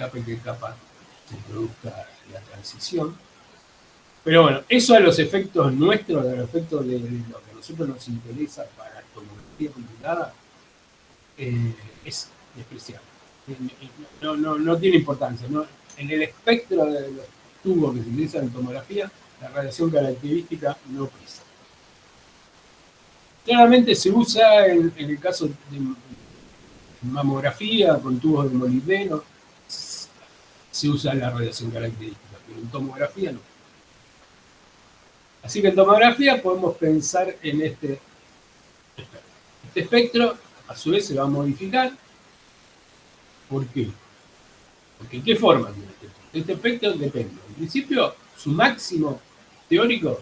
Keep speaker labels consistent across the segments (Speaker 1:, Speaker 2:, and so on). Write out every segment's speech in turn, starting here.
Speaker 1: capa y qué capa se produzca la transición. Pero bueno, eso a los efectos nuestros, a los efectos de lo que a nosotros nos interesa para tomografía computada, es despreciable. No tiene importancia, ¿no? En el espectro de los tubos que se utilizan en tomografía, la radiación característica no pesa. Claramente se usa en el caso de mamografía con tubos de molibdeno, se usa la radiación característica, pero en tomografía no. Así que en tomografía podemos pensar en este espectro. Este espectro, a su vez, se va a modificar. ¿Por qué? Porque ¿qué forma tiene este espectro? Este espectro depende. En principio, su máximo teórico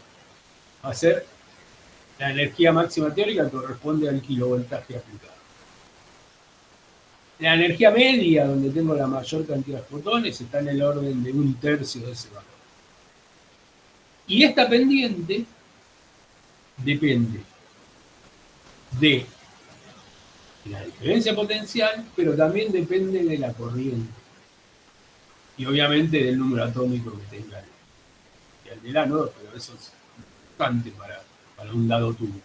Speaker 1: va a ser la energía máxima teórica que corresponde al kilovoltaje aplicado. La energía media, donde tengo la mayor cantidad de fotones, está en el orden de 1/3 de ese valor. Y esta pendiente depende de la diferencia potencial, pero también depende de la corriente. Y obviamente del número atómico que tenga el del ánodo, pero eso es importante para un dado tubo.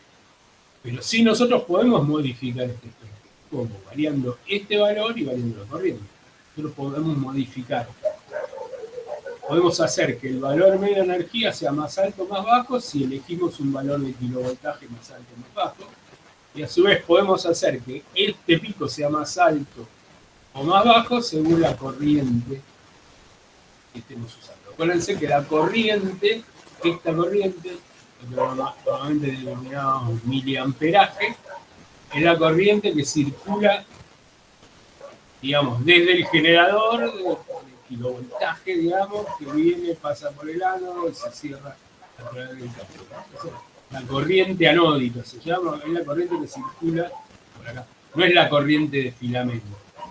Speaker 1: Pero sí nosotros podemos modificar este espectro. ¿Cómo? Variando este valor y variando la corriente. Nosotros podemos modificar. Podemos hacer que el valor medio de energía sea más alto o más bajo si elegimos un valor de kilovoltaje más alto o más bajo. Y a su vez podemos hacer que este pico sea más alto o más bajo según la corriente que estemos usando. Acuérdense que la corriente, esta corriente, lo que normalmente denominamos miliamperaje, es la corriente que circula, digamos, desde el generador de kilovoltaje, digamos, que viene, pasa por el ánodo y se cierra a través del cátodo. La corriente anódica se llama, es la corriente que circula por acá. No es la corriente de filamento. La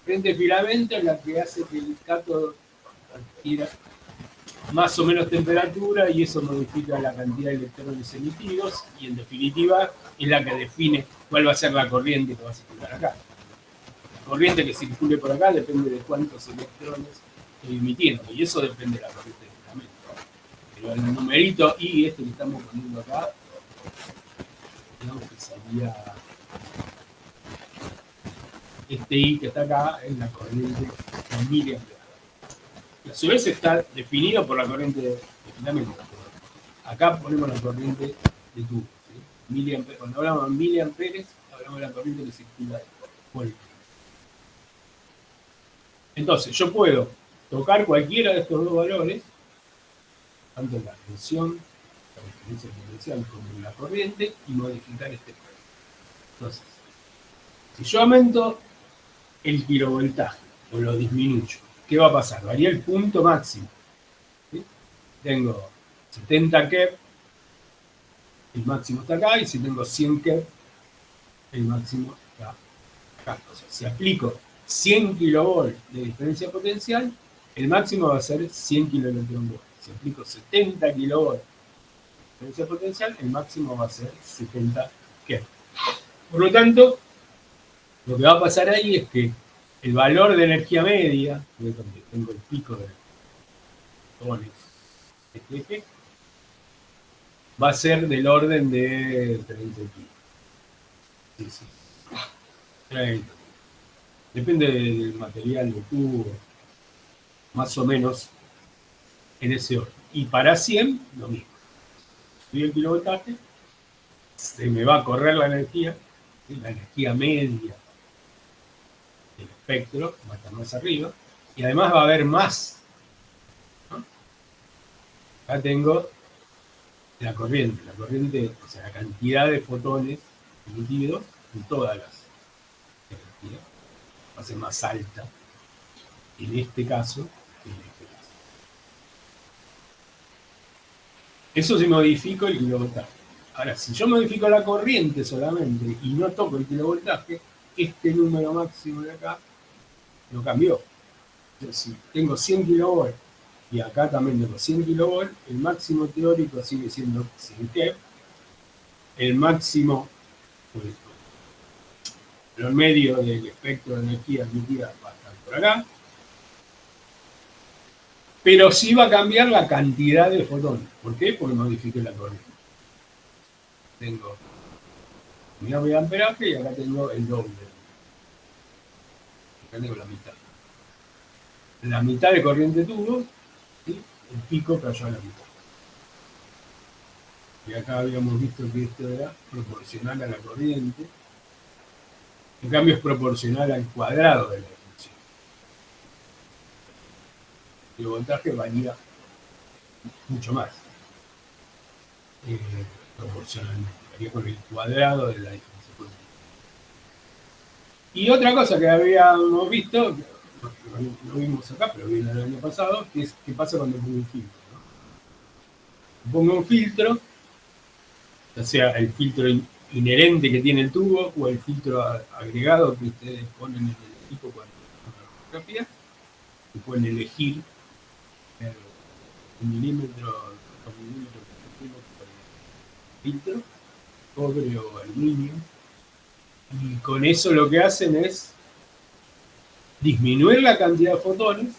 Speaker 1: corriente de filamento es la que hace que el cátodo adquiera más o menos temperatura y eso modifica la cantidad de electrones emitidos y en definitiva es la que define cuál va a ser la corriente que va a circular acá. La corriente que circule por acá depende de cuántos electrones estoy emitiendo y eso depende de la corriente de filamento. Pero el numerito I, este que estamos poniendo acá, digamos que sería este I que está acá, es la corriente de miliamperes. A su vez está definido por la corriente de filamento. Acá ponemos la corriente de tubo. ¿Sí? Cuando hablamos de miliamperes, hablamos de la corriente que circula por el tubo. Entonces, yo puedo tocar cualquiera de estos dos valores, tanto en la tensión, la diferencia potencial, como en la corriente, y modificar este espectro. Entonces, si yo aumento el kilovoltaje o lo disminuyo, ¿qué va a pasar? Varía el punto máximo. ¿Sí? Tengo 70 keV, el máximo está acá, y si tengo 100 keV, el máximo está acá. O sea, si aplico 100 kilovolt de diferencia potencial, el máximo va a ser 100 kiloelectronvolts. Si aplico 70 kilovolt de diferencia potencial, el máximo va a ser 70 keV. Por lo tanto, lo que va a pasar ahí es que el valor de energía media, que es donde tengo el pico de fotones, va a ser del orden de 30 kilos. Sí. 30. Depende del material de tubo, más o menos en ese orden. Y para 100, lo mismo. Subí el kilovoltaje, se me va a correr la energía media del espectro, va a estar más arriba, y además va a haber más. ¿No? Acá tengo la corriente, o sea, la cantidad de fotones emitidos en todas las energías va a ser más alta en este caso que en este caso. Eso si modifico el kilovoltaje. Ahora, si yo modifico la corriente solamente y no toco el kilovoltaje, este número máximo de acá no cambió. Entonces, si tengo 100 kilovolts y acá también tengo 100 kilovolts, el máximo teórico sigue siendo 100 keV. El máximo, el medio del espectro de energía emitida va a estar por acá. pero sí va a cambiar la cantidad de fotones. ¿Por qué? Porque modifique la corriente. Tengo mi amperaje y acá tengo el doble. Acá tengo la mitad. La mitad de corriente tuvo, ¿sí? El pico cayó a la mitad. Y acá habíamos visto que esto era proporcional a la corriente. En cambio es proporcional al cuadrado de la función. El voltaje varía mucho más. Proporcionalmente. Varía con el cuadrado de la diferencia. Y otra cosa que habíamos visto, no vimos acá, pero vimos el año pasado, que es qué pasa cuando pongo un filtro. ¿No? Pongo un filtro, ya sea el filtro inherente que tiene el tubo o el filtro agregado que ustedes ponen en el equipo cuando hacen la fotografía, y pueden elegir un milímetro, 2 milímetros, filtro, cobre o aluminio, y con eso lo que hacen es disminuir la cantidad de fotones,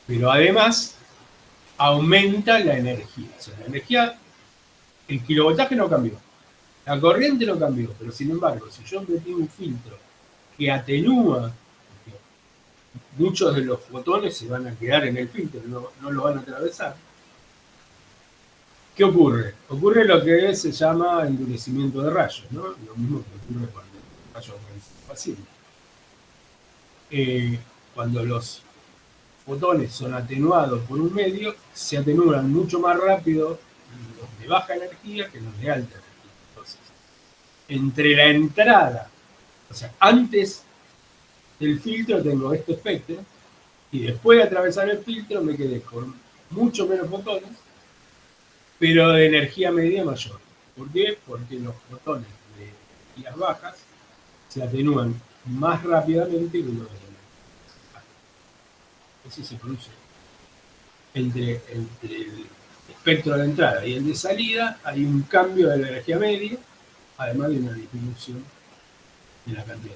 Speaker 1: pero además aumenta la energía. O sea, la energía, el kilovoltaje no cambió, la corriente no cambió, pero sin embargo, si yo metí un filtro que atenúa, muchos de los fotones se van a quedar en el filtro, no lo van a atravesar. ¿Qué ocurre? Ocurre lo que se llama endurecimiento de rayos, ¿no? Lo mismo que ocurre cuando el rayo es paciente. Cuando los fotones son atenuados por un medio, se atenúan mucho más rápido los de baja energía que los de alta energía. Entonces, entre la entrada, o sea, antes del filtro tengo este espectro, y después de atravesar el filtro me quedé con mucho menos fotones, pero de energía media mayor. ¿Por qué? Porque los fotones de energías bajas se atenúan más rápidamente que los de energía alta. Eso se produce entre el espectro de entrada y el de salida, hay un cambio de la energía media, además de una disminución de la cantidad.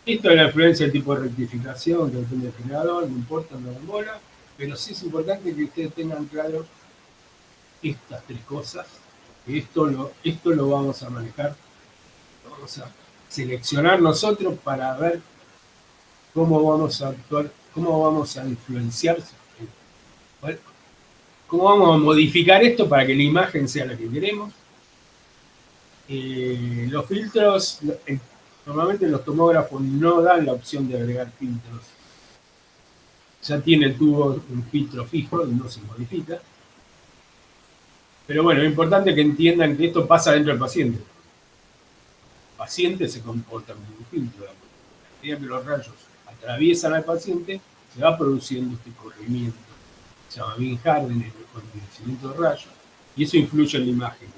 Speaker 1: Esto es la influencia del tipo de rectificación, que depende del generador, no importa, no da bola, pero sí es importante que ustedes tengan claro estas tres cosas, que esto lo vamos a manejar, lo vamos a seleccionar nosotros para ver cómo vamos a actuar, cómo vamos a influenciar, cómo vamos a modificar esto para que la imagen sea la que queremos. Los filtros, normalmente los tomógrafos no dan la opción de agregar filtros. Ya tiene el tubo un filtro fijo y no se modifica. Pero bueno, es importante que entiendan que esto pasa dentro del paciente. El paciente se comporta como un filtro. A medida que los rayos atraviesan al paciente, se va produciendo este corrimiento. Se llama Bin Harden, el endurecimiento de rayos, y eso influye en la imagen.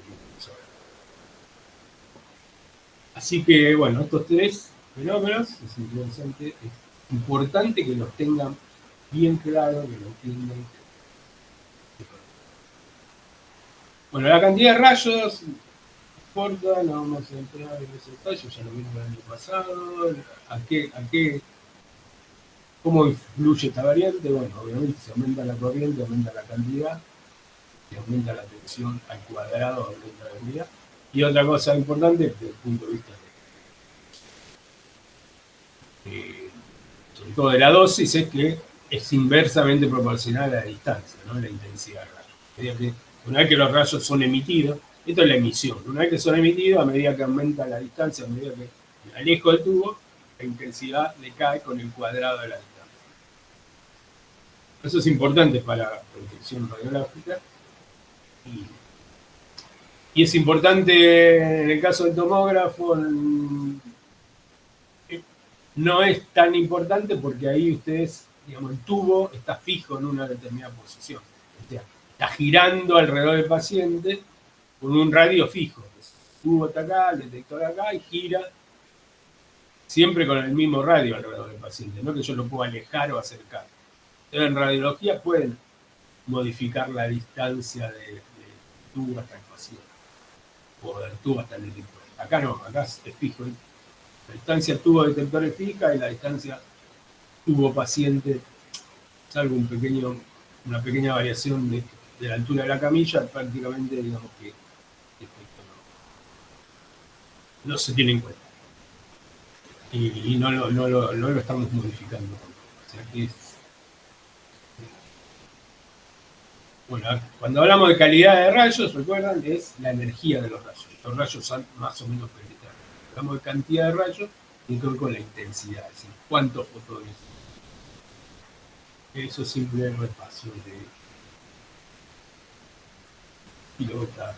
Speaker 1: Así que, bueno, estos tres fenómenos es interesante, es importante que los tengan bien claros, que lo entiendan. Bueno, la cantidad de rayos importa, no vamos a entrar en ese detalle, ya lo vimos el año pasado. ¿Cómo influye esta variante? Bueno, obviamente si aumenta la corriente, aumenta la cantidad, si aumenta la tensión al cuadrado, aumenta la unidad. Y otra cosa importante desde el punto de vista sobre todo de la dosis, es que es inversamente proporcional a la distancia, ¿no? La intensidad de rayos. Una vez que los rayos son emitidos, esto es la emisión, una vez que son emitidos, a medida que aumenta la distancia, a medida que me alejo del tubo, la intensidad decae con el cuadrado de la distancia. Eso es importante para protección radiográfica. Y es importante en el caso del tomógrafo, no es tan importante porque ahí ustedes, digamos, el tubo está fijo en una determinada posición. O sea, está girando alrededor del paciente con un radio fijo. El tubo está acá, el detector acá y gira siempre con el mismo radio alrededor del paciente, no que yo lo pueda alejar o acercar. Entonces, en radiología pueden modificar la distancia del tubo hasta el paciente o del tubo hasta el detector. Acá no, acá es fijo. La distancia tubo-detector es fija y la distancia tubo-paciente salvo una pequeña variación de la altura de la camilla, prácticamente digamos que efecto no se tiene en cuenta. Y no lo estamos modificando. O sea que bueno, cuando hablamos de calidad de rayos, recuerdan, es la energía de los rayos. Los rayos son más o menos penetrantes. Hablamos de cantidad de rayos y con la intensidad, es decir, cuántos fotones. Eso es simple repaso de pilota,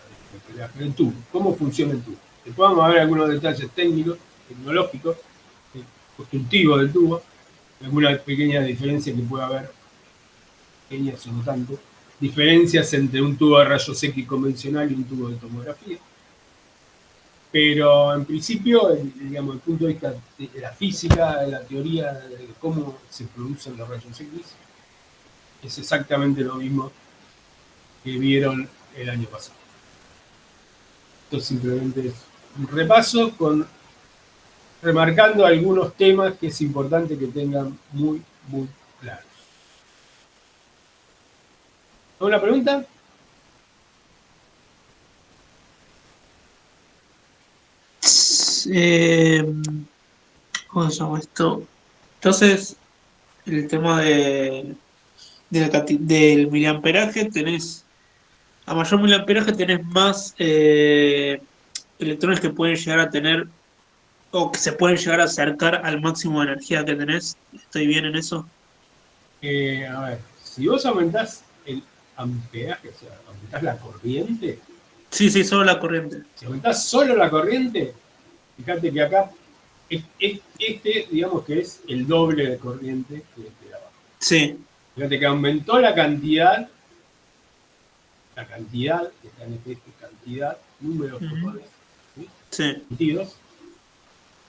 Speaker 1: el tubo. ¿Cómo funciona el tubo? Después vamos a ver algunos detalles técnicos, tecnológicos, constructivos del tubo, alguna pequeña diferencia que pueda haber, pequeñas o no tanto, diferencias entre un tubo de rayos X convencional y un tubo de tomografía. Pero en principio, digamos, desde el punto de vista de la física, de la teoría de cómo se producen los rayos X, es exactamente lo mismo que vieron el año pasado. Esto simplemente es un repaso remarcando algunos temas que es importante que tengan muy, muy claros. ¿Alguna pregunta?
Speaker 2: ¿Cómo se llama esto? Entonces, el tema del miliamperaje, a mayor miliamperaje tenés más electrones que pueden llegar a tener o que se pueden llegar a acercar al máximo de energía que tenés. ¿Estoy bien en eso?
Speaker 1: A ver, si vos aumentás el amperaje, o sea, aumentás la corriente,
Speaker 2: Sí, sí, solo la corriente.
Speaker 1: si aumentás solo la corriente, fíjate que acá digamos que es el doble de corriente que este de abajo.
Speaker 2: Sí.
Speaker 1: Fíjate que aumentó la cantidad, que está en este cantidad, número de fotones,
Speaker 2: Sí.
Speaker 1: emitidos,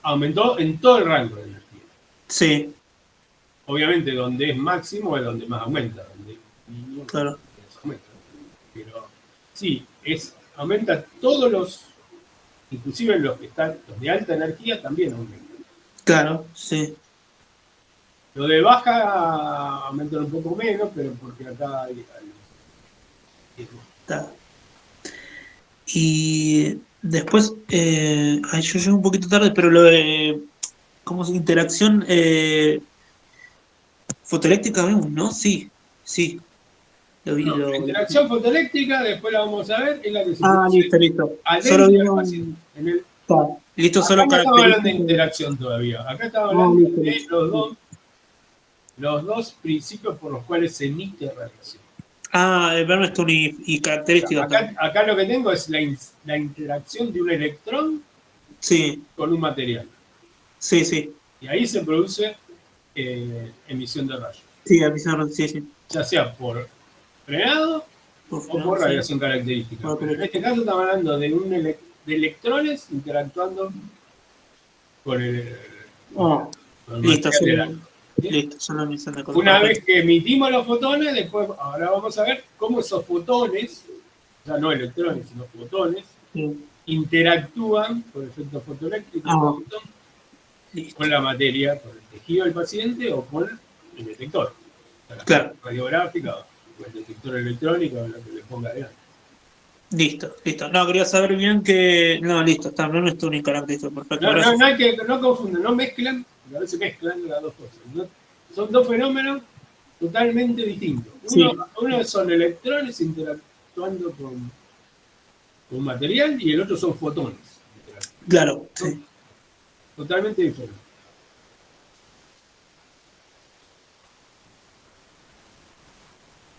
Speaker 1: aumentó en todo el rango de energía.
Speaker 2: Sí.
Speaker 1: Obviamente donde es máximo es donde más aumenta, donde es mínimo
Speaker 2: Claro.
Speaker 1: aumenta. Pero sí, aumenta todos inclusive los de alta energía también aumentan.
Speaker 2: Claro, sí.
Speaker 1: Lo de baja aumentan un poco menos, pero porque acá hay
Speaker 2: Está. Y después, yo llego un poquito tarde, pero lo de, ¿cómo se interacción fotoeléctrica vemos, ¿no? Sí, sí. Lo vi,
Speaker 1: no, la interacción fotoeléctrica, después la vamos a ver, es la que se produce
Speaker 2: listo, listo. Solo
Speaker 1: adentro del paciente.
Speaker 2: vieron. Listo,
Speaker 1: Acá
Speaker 2: solo
Speaker 1: no estamos hablando de
Speaker 2: características.
Speaker 1: interacción todavía, acá estamos
Speaker 2: Ah,
Speaker 1: hablando
Speaker 2: listo,
Speaker 1: de
Speaker 2: listo.
Speaker 1: los dos principios por los cuales se emite radiación.
Speaker 2: Bernstein y características también.
Speaker 1: Acá lo que tengo es la interacción de un electrón
Speaker 2: Sí,
Speaker 1: con un material.
Speaker 2: sí, sí.
Speaker 1: Y ahí se produce emisión de rayos.
Speaker 2: Sí, a mí sí, sí.
Speaker 1: Ya sea por frenado
Speaker 2: Por
Speaker 1: o
Speaker 2: favor,
Speaker 1: por
Speaker 2: sí.
Speaker 1: radiación característica. Pero en este caso estamos hablando de electrones interactuando con el
Speaker 2: Listo,
Speaker 1: material del átomo.
Speaker 2: listo, solo emisión de cosas.
Speaker 1: Una vez
Speaker 2: Perfecto.
Speaker 1: que emitimos los fotones, después ahora vamos a ver cómo esos fotones, ya no electrones, sino fotones,
Speaker 2: Sí.
Speaker 1: interactúan por efecto fotoeléctrico
Speaker 2: Listo.
Speaker 1: con la materia, con el tejido del paciente o con el detector. O sea, la
Speaker 2: Claro.
Speaker 1: radiográfica o el detector electrónico, lo que le ponga adelante.
Speaker 2: Listo, listo. No, quería saber bien que. No, listo, está, no es tu única característica. Perfecto, gracias.
Speaker 1: No confunden, no mezclan, porque a veces mezclan las dos cosas. Son dos fenómenos totalmente distintos.
Speaker 2: Sí,
Speaker 1: Uno son electrones interactuando con material y el otro son fotones.
Speaker 2: claro,
Speaker 1: Son
Speaker 2: sí.
Speaker 1: totalmente diferentes.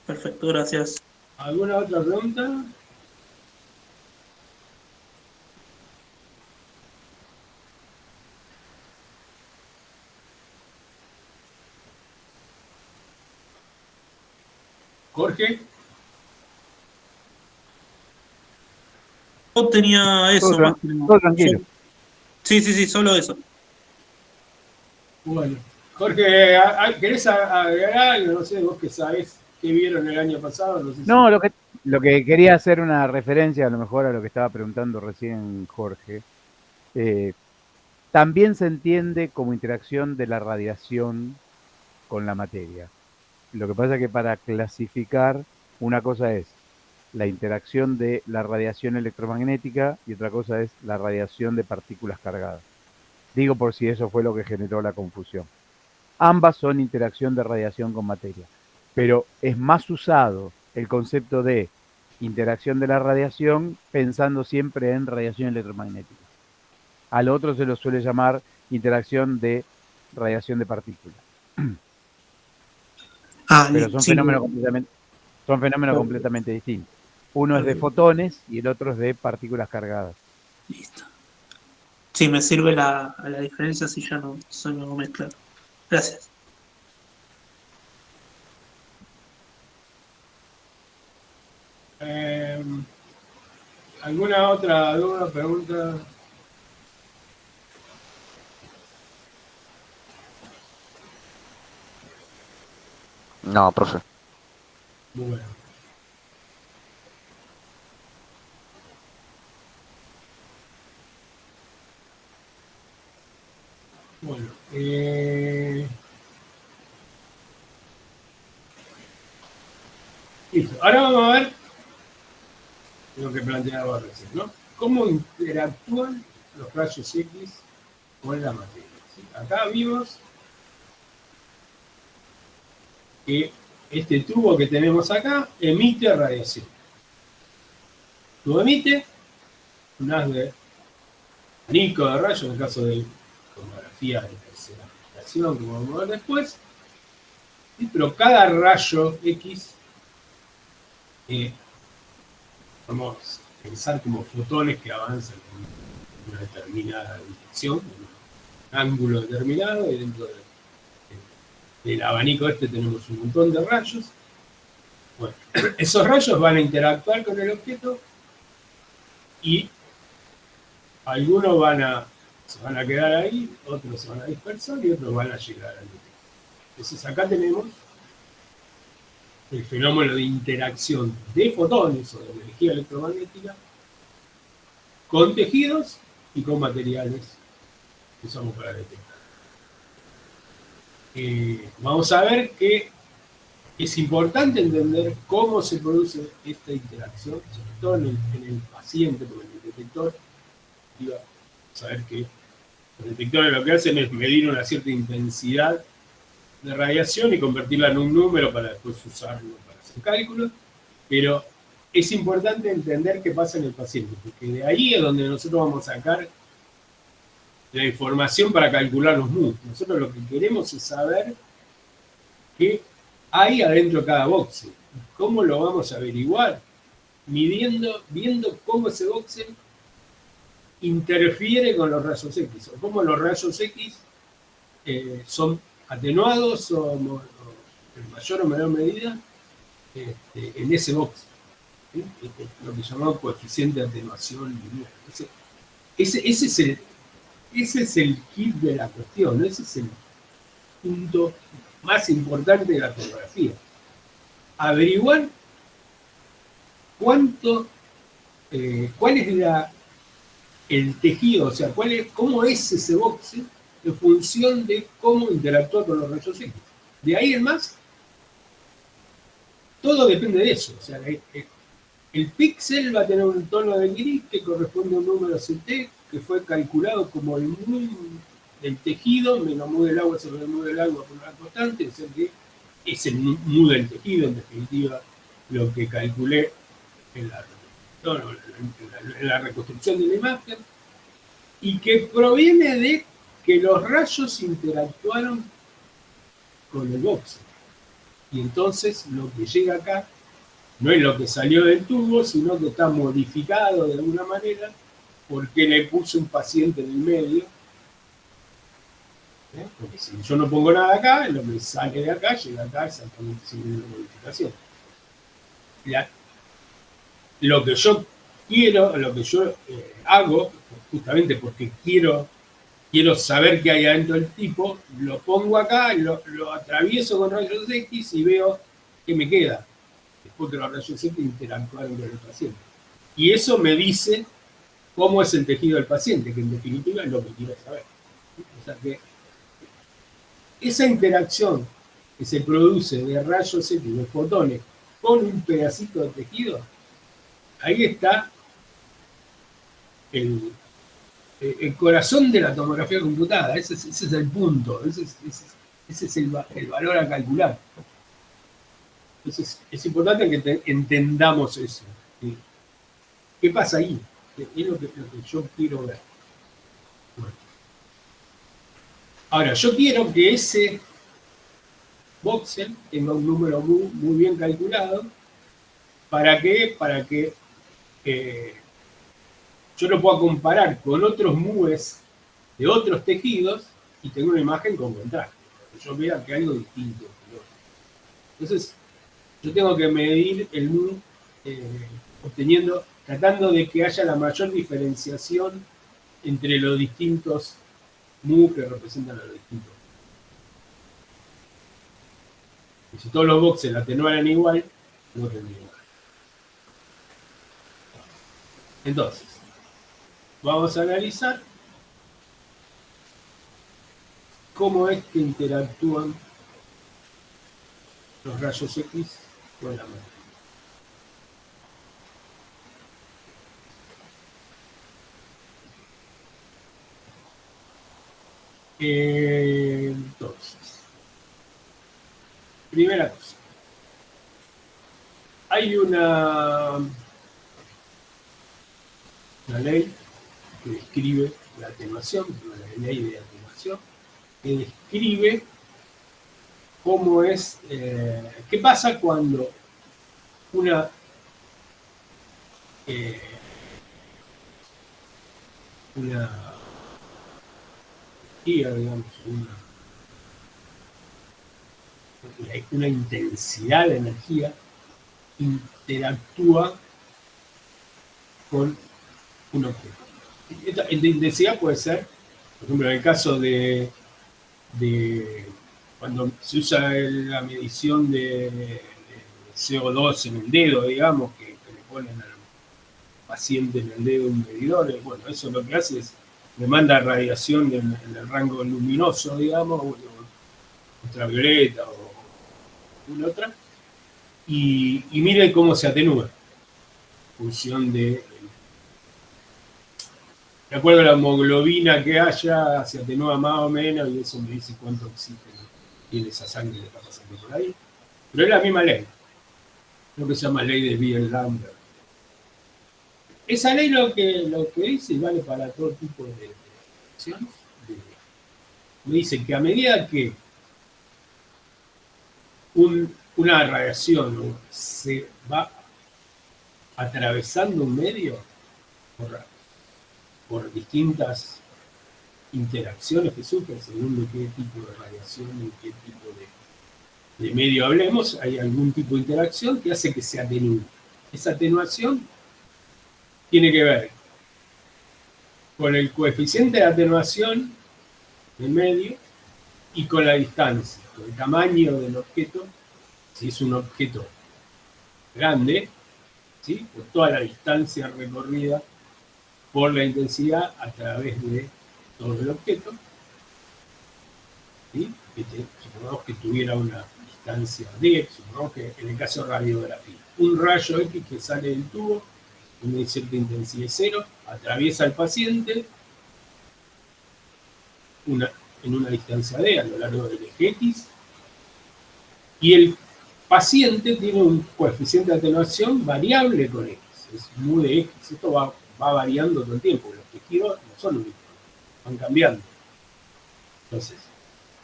Speaker 2: Perfecto, gracias.
Speaker 1: ¿Alguna otra pregunta? Jorge.
Speaker 2: Yo tenía eso, más que nada.
Speaker 3: Todo tranquilo.
Speaker 2: Sí, sí, sí, solo eso.
Speaker 1: Bueno, Jorge, ¿querés agregar algo? No sé, vos que sabés qué vieron el año pasado. No sé
Speaker 3: No, lo que quería hacer una referencia a lo mejor a lo que estaba preguntando recién Jorge. También se entiende como interacción de la radiación con la materia. Lo que pasa es que para clasificar, una cosa es la interacción de la radiación electromagnética y otra cosa es la radiación de partículas cargadas. Digo por si eso fue lo que generó la confusión. Ambas son interacción de radiación con materia, pero es más usado el concepto de interacción de la radiación pensando siempre en radiación electromagnética. Al otro se lo suele llamar interacción de radiación de partículas. Pero son
Speaker 2: Sí,
Speaker 3: fenómenos completamente distintos. Uno es de fotones y el otro es de partículas cargadas.
Speaker 2: listo. Sí, me sirve a la diferencia si ya no soy algo mezclado. Gracias.
Speaker 1: ¿Alguna otra duda, pregunta?
Speaker 4: No, profe.
Speaker 1: Bueno. Bueno, listo. Ahora vamos a ver lo que planteaba recién, ¿no? ¿Cómo interactúan los rayos X con la materia? ¿Sí? Acá vimos que este tubo que tenemos acá emite radiación. Tubo emite un haz de abanico de rayos, en el caso de tomografía de tercera generación, que vamos a ver después. ¿Sí? Pero cada rayo X, vamos a pensar como fotones que avanzan en una determinada dirección, en un ángulo determinado, y dentro del abanico este tenemos un montón de rayos. Bueno, esos rayos van a interactuar con el objeto y algunos se van a quedar ahí, otros se van a dispersar y otros van a llegar al objeto. Entonces acá tenemos el fenómeno de interacción de fotones o de energía electromagnética con tejidos y con materiales que usamos para detectar. Vamos a ver que es importante entender cómo se produce esta interacción, sobre todo en el paciente, porque en el detector, iba a saber que los detectores lo que hacen es medir una cierta intensidad de radiación y convertirla en un número para después usarlo para hacer cálculos, pero es importante entender qué pasa en el paciente, porque de ahí es donde nosotros vamos a sacar la información para calcular los MU. Nosotros lo que queremos es saber qué hay adentro de cada voxel. ¿Cómo lo vamos a averiguar? Viendo cómo ese voxel interfiere con los rayos X, o cómo los rayos X son atenuados o en mayor o menor medida en ese box, ¿sí? Lo que llamamos coeficiente de atenuación lineal. Ese es el kit de la cuestión, ese es el punto más importante de la tomografía. Averiguar cuál es el tejido, o sea, cómo es ese boxe en función de cómo interactúa con los rayos X. De ahí en más, todo depende de eso. O sea, el píxel va a tener un tono de gris que corresponde a un número CT que fue calculado como el mu del tejido menos mu del agua sobre el mu del agua por una constante, es el que es el mu del tejido, en definitiva, lo que calculé en la reconstrucción de la imagen, y que proviene de que los rayos interactuaron con el boxe. Y entonces lo que llega acá no es lo que salió del tubo, sino que está modificado de alguna manera porque le puse un paciente en el medio. Porque si yo no pongo nada acá, lo que sale de acá llega acá exactamente sin ninguna modificación. Lo que yo quiero, lo que yo hago, justamente porque quiero saber qué hay adentro del tipo, lo pongo acá, lo atravieso con rayos X y veo qué me queda, después que los rayos X interactuaron con el paciente. Y eso me dice cómo es el tejido del paciente, que en definitiva es lo que quiero saber. O sea que esa interacción que se produce de rayos X, de fotones, con un pedacito de tejido, ahí está el corazón de la tomografía computada. Ese es el punto, ese es el valor a calcular. Entonces es importante que entendamos eso. ¿Sí? ¿Qué pasa ahí? Es lo que yo quiero ver. Bueno. Ahora, yo quiero que ese voxel tenga un número muy bien calculado. ¿Para qué? Para que yo lo pueda comparar con otros MUEs de otros tejidos y tenga una imagen con contraste. Que yo vea que hay algo distinto. Entonces, yo tengo que medir el MU tratando de que haya la mayor diferenciación entre los distintos MU que representan a los distintos. Y si todos los voxels atenuaran igual, no tendría igual. Entonces, vamos a analizar cómo es que interactúan los rayos X con la materia. Entonces, primera cosa. Hay una ley que describe la atenuación, la ley de atenuación, que describe cómo es, qué pasa cuando una digamos, una intensidad de energía interactúa con un objeto. Esta intensidad puede ser, por ejemplo, en el caso de cuando se usa la medición de CO2 en el dedo, digamos, que le ponen al paciente en el dedo un medidor, bueno, eso lo que hace es le manda radiación en el rango luminoso, digamos, o ultravioleta o una otra, y mire cómo se atenúa en función de acuerdo a la hemoglobina que haya, se atenúa más o menos, y eso me dice cuánto oxígeno tiene esa sangre que está pasando por ahí. Pero es la misma ley, lo que se llama ley de Beer-Lambert. Esa ley lo que dice, y vale para todo tipo de acciones, me dice que a medida que una radiación se va atravesando un medio por distintas interacciones que sufren según de qué tipo de radiación y qué tipo de medio hablemos, hay algún tipo de interacción que hace que se atenúe. Esa atenuación tiene que ver con el coeficiente de atenuación del medio y con la distancia, con el tamaño del objeto. Si es un objeto grande, ¿sí? Por toda la distancia recorrida por la intensidad a través de todo el objeto, ¿sí? Supongamos que tuviera una distancia D, supongamos que en el caso de radiografía, un rayo X que sale del tubo, una cierta intensidad 0, atraviesa al paciente en una distancia D a lo largo del eje X, y el paciente tiene un coeficiente de atenuación variable con X, es mu de X, esto va variando todo el tiempo, los tejidos no son únicos, van cambiando. Entonces,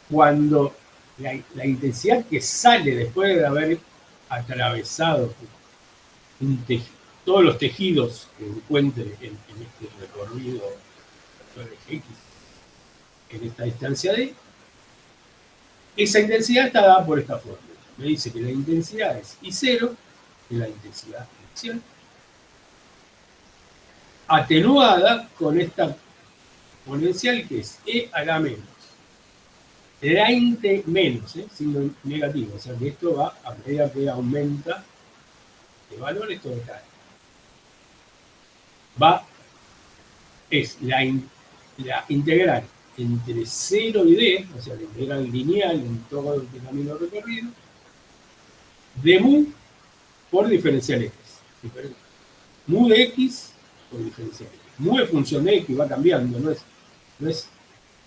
Speaker 1: cuando la intensidad que sale después de haber atravesado todos los tejidos que encuentre en este recorrido X, en esta distancia D, esa intensidad está dada por esta fórmula. Me dice que la intensidad es I0, que es la intensidad inicial, atenuada con esta exponencial que es E a la menos. La menos, signo negativo, o sea que esto va a medida que aumenta el valor, esto decae. Es la integral entre 0 y D, o sea, la integral lineal en todo el camino recorrido, de mu por diferencial x. Mu de x por diferencial x. Mu es función de x, va cambiando, no es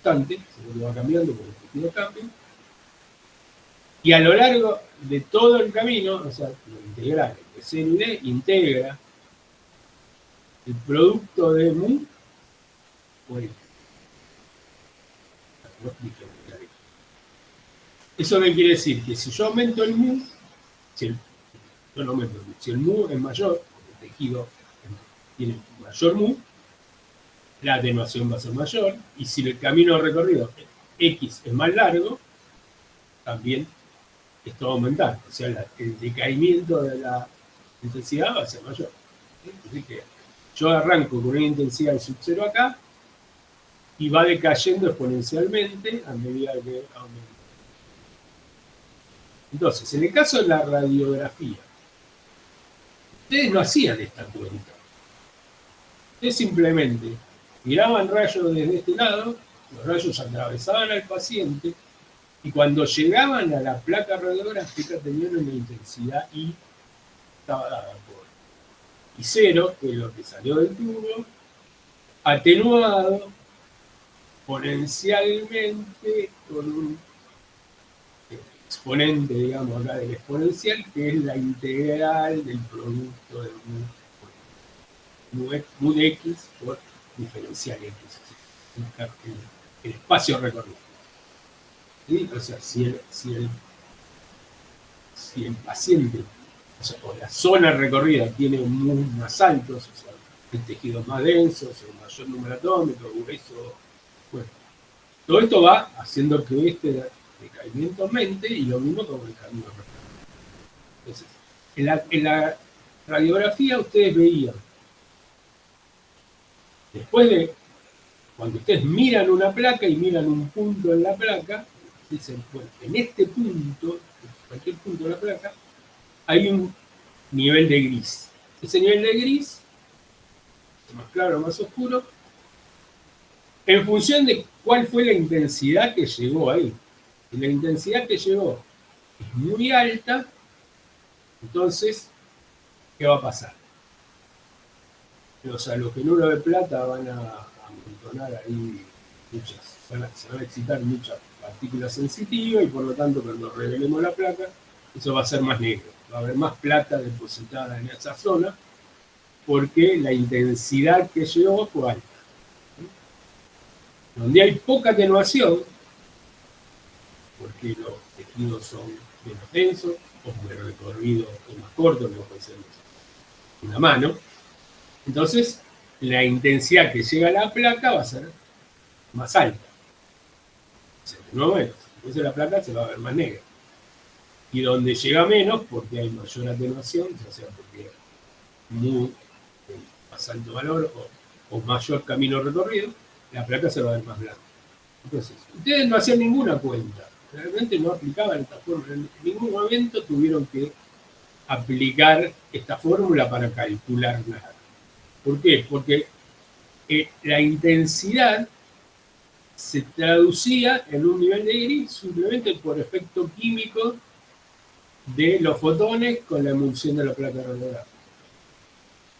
Speaker 1: constante, sino que va cambiando por el efectivo cambio. Y a lo largo de todo el camino, o sea, lo integral de 0 y D, integra el producto de mu por x. ¿Eso qué quiere decir? Que si yo aumento el mu, si el mu es mayor, el tejido tiene mayor mu, la atenuación va a ser mayor, y si el camino recorrido x es más largo, también esto va a aumentar, o sea, el decaimiento de la intensidad va a ser mayor. Así que yo arranco con una intensidad de sub 0 acá, y va decayendo exponencialmente a medida que aumenta. Entonces, en el caso de la radiografía, ustedes no hacían esta cuenta. Ustedes simplemente miraban rayos desde este lado, los rayos atravesaban al paciente, y cuando llegaban a la placa radiográfica tenían una intensidad I, estaba dada por I0, que es lo que salió del tubo, atenuado exponencialmente con un exponente, digamos, acá del exponencial, que es la integral del producto de mu de x por diferencial x, el espacio recorrido. ¿Sí? O sea, si el paciente, o la zona recorrida tiene mu más altos, o sea, el tejido más denso, el mayor número atómico, grueso. Bueno, todo esto va haciendo que este decaimiento aumente, y lo mismo con el camino recorrido. Entonces, en la radiografía ustedes veían, después de, cuando ustedes miran una placa y miran un punto en la placa, dicen, bueno, en este punto, en cualquier punto de la placa, hay un nivel de gris. Ese nivel de gris, más claro o más oscuro, en función de cuál fue la intensidad que llegó ahí. Si la intensidad que llegó es muy alta, entonces, ¿qué va a pasar? Los halogenuros de plata van a amontonar ahí se van a excitar muchas partículas sensitivas, y por lo tanto, cuando revelemos la placa, eso va a ser más negro. Va a haber más plata depositada en esa zona, porque la intensidad que llegó fue alta. Donde hay poca atenuación, porque los tejidos son menos densos, o el recorrido es más corto, no puede ser una mano, entonces la intensidad que llega a la placa va a ser más alta. Se atenúa menos, entonces la placa se va a ver más negra. Y donde llega menos, porque hay mayor atenuación, ya sea porque muy más alto valor o mayor camino recorrido, la placa se va a ver más blanca. Entonces, ustedes no hacían ninguna cuenta, realmente no aplicaban esta fórmula, en ningún momento tuvieron que aplicar esta fórmula para calcular nada. ¿Por qué? Porque la intensidad se traducía en un nivel de gris simplemente por efecto químico de los fotones con la emulsión de la placa radiográfica.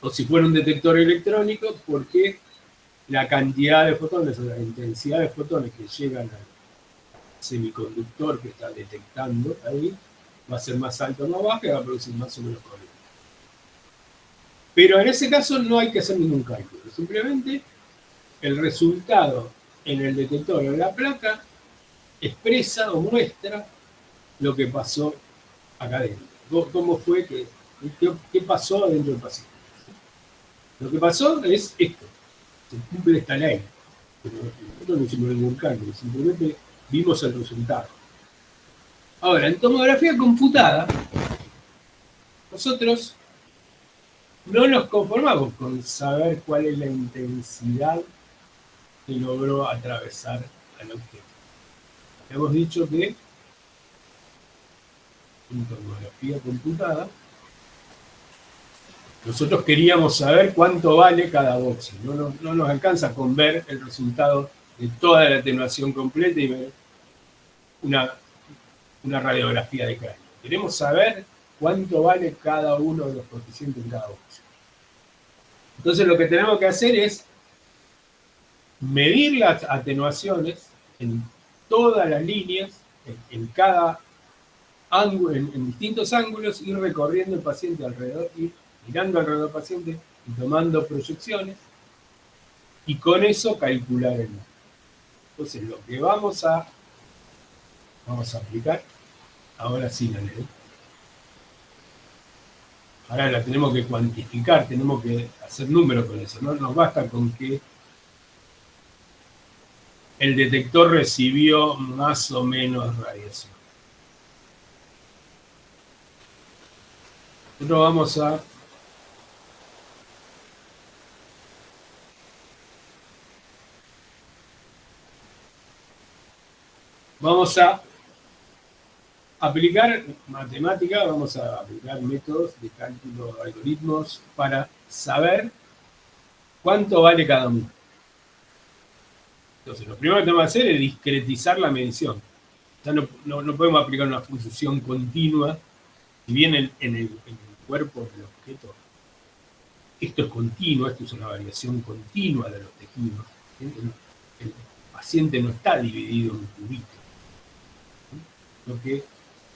Speaker 1: O si fuera un detector electrónico, porque la cantidad de fotones o la intensidad de fotones que llegan al semiconductor que está detectando ahí va a ser más alta o más baja, y va a producir más o menos corriente. Pero en ese caso no hay que hacer ningún cálculo, simplemente el resultado en el detector o en la placa expresa o muestra lo que pasó acá adentro. ¿Cómo fue qué pasó dentro del paciente? Lo que pasó es esto, se cumple esta ley. Pero nosotros no hicimos ningún cálculo, simplemente vimos el resultado. Ahora, en tomografía computada, nosotros no nos conformamos con saber cuál es la intensidad que logró atravesar al objeto. Hemos dicho que en tomografía computada nosotros queríamos saber cuánto vale cada boxing. No nos alcanza con ver el resultado de toda la atenuación completa y ver una radiografía de cráneo. Queremos saber cuánto vale cada uno de los coeficientes en cada box. Entonces lo que tenemos que hacer es medir las atenuaciones en todas las líneas, en cada ángulo, en distintos ángulos, ir recorriendo el paciente alrededor, ir mirando alrededor del paciente y tomando proyecciones, y con eso calcular el número. Entonces lo que vamos a aplicar, ahora sí la leo. Ahora la tenemos que cuantificar, tenemos que hacer números con eso, no nos basta con que el detector recibió más o menos radiación. Nosotros vamos a aplicar matemática, vamos a aplicar métodos de cálculo, algoritmos, para saber cuánto vale cada uno. Entonces, lo primero que tenemos que hacer es discretizar la medición. Ya no podemos aplicar una función continua, si bien en el cuerpo del objeto esto es continuo, esto es una variación continua de los tejidos. El paciente no está dividido en cubitos, lo que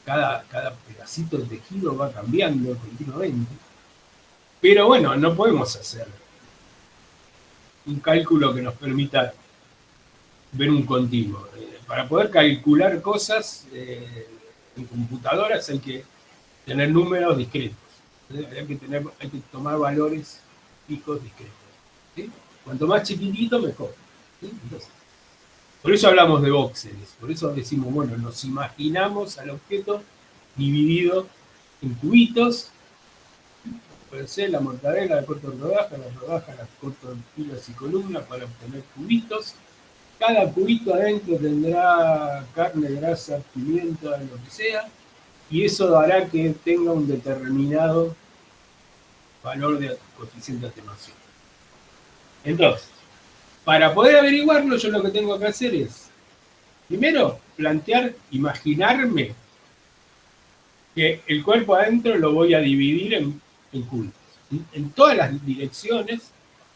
Speaker 1: cada pedacito de tejido va cambiando continuamente. Pero bueno, no podemos hacer un cálculo que nos permita ver un continuo. Para poder calcular cosas en computadoras hay que tener números discretos. Hay que tomar valores fijos discretos. ¿Sí? Cuanto más chiquitito, mejor. ¿Sí? Entonces, por eso hablamos de voxeles, por eso decimos, bueno, nos imaginamos al objeto dividido en cubitos. Puede ser la mortadela, la corto en rodajas, la rodaja la corto en filas y columnas para obtener cubitos. Cada cubito adentro tendrá carne, grasa, pimienta, lo que sea, y eso hará que tenga un determinado valor de coeficiente de atenuación. Entonces, para poder averiguarlo, yo lo que tengo que hacer es, primero, imaginarme que el cuerpo adentro lo voy a dividir en cubitos, ¿sí? En todas las direcciones,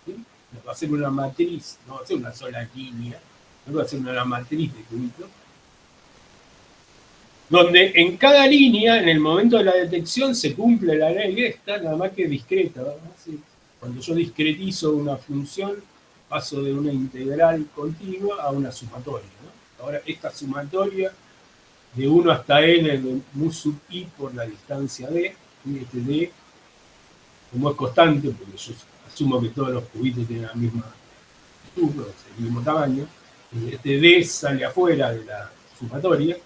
Speaker 1: ¿sí? No va a ser una matriz, no va a ser una sola línea, no va a ser una matriz de cubitos, donde en cada línea, en el momento de la detección, se cumple la ley esta, nada más que discreta, ¿no? ¿Sí? Cuando yo discretizo una función, paso de una integral continua a una sumatoria, ¿no? Ahora, esta sumatoria de 1 hasta n de mu sub i por la distancia d, y este d, como es constante, porque yo asumo que todos los cubitos tienen la misma altura, el mismo tamaño, este d sale afuera de la sumatoria,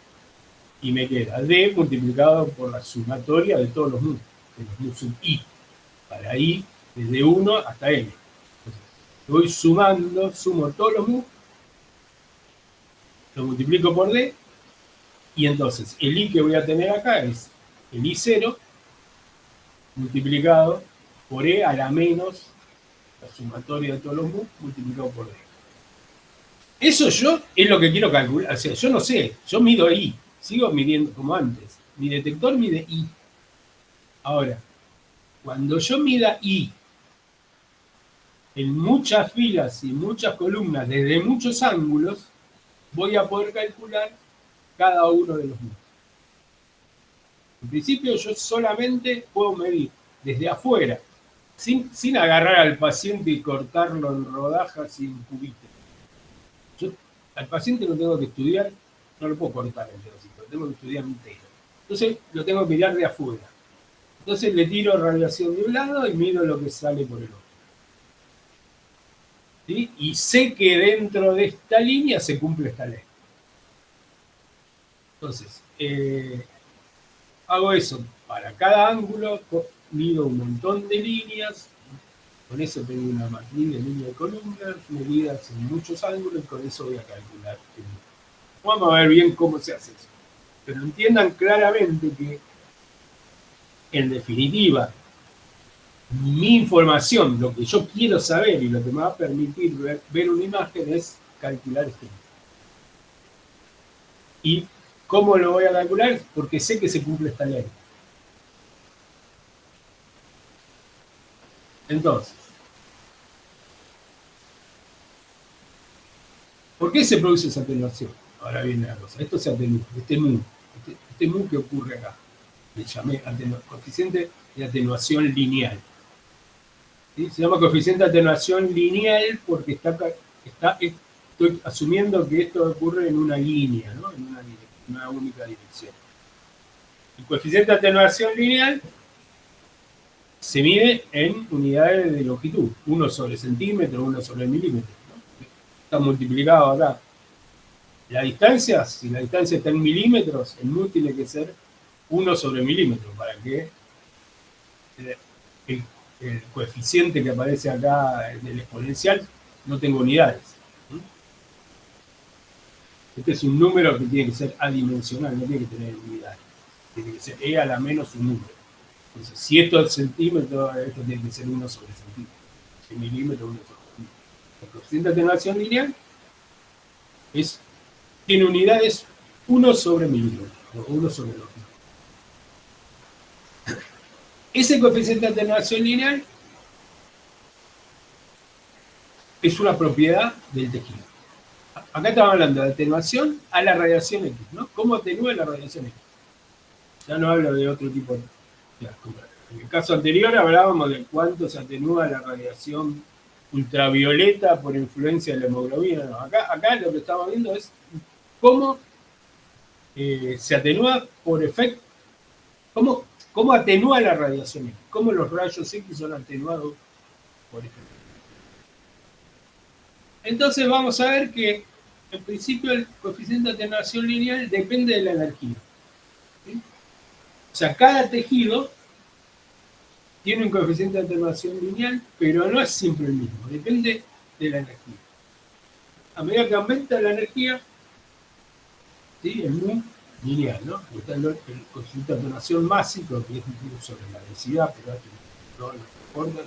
Speaker 1: y me queda d multiplicado por la sumatoria de todos los mu, de los mu sub i, para i desde 1 hasta n. Entonces, voy sumo todos los mu, lo multiplico por d, y entonces el i que voy a tener acá es el i0 multiplicado por e a la menos la sumatoria de todos los mu multiplicado por d. Eso es lo que quiero calcular. O sea, yo no sé, yo mido i, sigo midiendo como antes. Mi detector mide i. Ahora, cuando yo mida i en muchas filas y muchas columnas, desde muchos ángulos, voy a poder calcular cada uno de los mu. En principio yo solamente puedo medir desde afuera, sin agarrar al paciente y cortarlo en rodajas y en cubitos. Yo al paciente lo tengo que estudiar, no lo puedo cortar en pedacitos, lo tengo que estudiar entero. Entonces lo tengo que mirar de afuera. Entonces le tiro radiación de un lado y miro lo que sale por el otro. ¿Sí? Y sé que dentro de esta línea se cumple esta ley. Entonces, hago eso. Para cada ángulo mido un montón de líneas. Con eso tengo una matriz de línea de columnas, medidas en muchos ángulos, y con eso voy a calcular. Vamos a ver bien cómo se hace eso. Pero entiendan claramente que, en definitiva, mi información, lo que yo quiero saber y lo que me va a permitir ver una imagen es calcular esto. ¿Y cómo lo voy a calcular? Porque sé que se cumple esta ley. Entonces, ¿por qué se produce esa atenuación? Ahora viene la cosa. Esto se atenúa, este mu que ocurre acá. Le llamé coeficiente de atenuación lineal. ¿Sí? Se llama coeficiente de atenuación lineal porque estoy asumiendo que esto ocurre en una línea, ¿no? En una única dirección. El coeficiente de atenuación lineal se mide en unidades de longitud, 1 sobre centímetro, 1 sobre milímetro, ¿no? Está multiplicado acá. La distancia, si la distancia está en milímetros, el mu tiene que ser 1 sobre milímetro para que el coeficiente que aparece acá del exponencial no tenga unidades. Este es un número que tiene que ser adimensional, no tiene que tener unidades. Tiene que ser e a la menos un número. Entonces, si esto es centímetro, esto tiene que ser 1 sobre centímetro. Si milímetro, 1 sobre centímetro. El coeficiente de atenuación lineal tiene unidades 1 sobre milímetro, o 1 sobre longitud. Ese coeficiente de atenuación lineal es una propiedad del tejido. Acá estamos hablando de atenuación a la radiación X, ¿no? ¿Cómo atenúa la radiación X? Ya no hablo de otro tipo de altura. En el caso anterior hablábamos de cuánto se atenúa la radiación ultravioleta por influencia de la hemoglobina. No, acá lo que estamos viendo es cómo se atenúa por efecto, cómo atenúa la radiación X, cómo los rayos X son atenuados por efecto. Entonces vamos a ver que en principio el coeficiente de atenuación lineal depende de la energía. ¿Sí? O sea, cada tejido tiene un coeficiente de atenuación lineal, pero no es siempre el mismo, depende de la energía. A medida que aumenta la energía, ¿sí? El mu lineal, ¿no? Está el coeficiente de atenuación másico, que es sobre la densidad, pero no lo importa.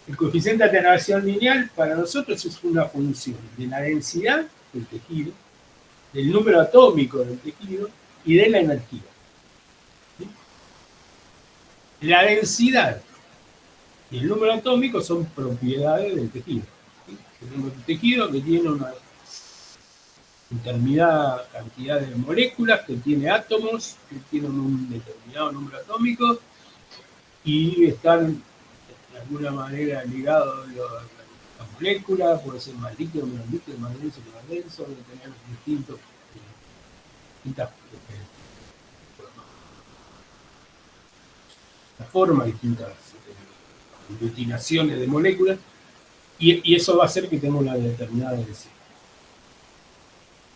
Speaker 1: El coeficiente de atenuación lineal para nosotros es una función de la densidad del tejido, del número atómico del tejido y de la energía. ¿Sí? La densidad y el número atómico son propiedades del tejido. ¿Sí? Tenemos un tejido que tiene una determinada cantidad de moléculas, que tiene átomos, que tienen un determinado número atómico y están de alguna manera ligados a moléculas, puede ser más líquido, menos líquido, más denso, menos denso, de tener distintas formas, distintas aglutinaciones de moléculas, y eso va a hacer que tenga una determinada densidad.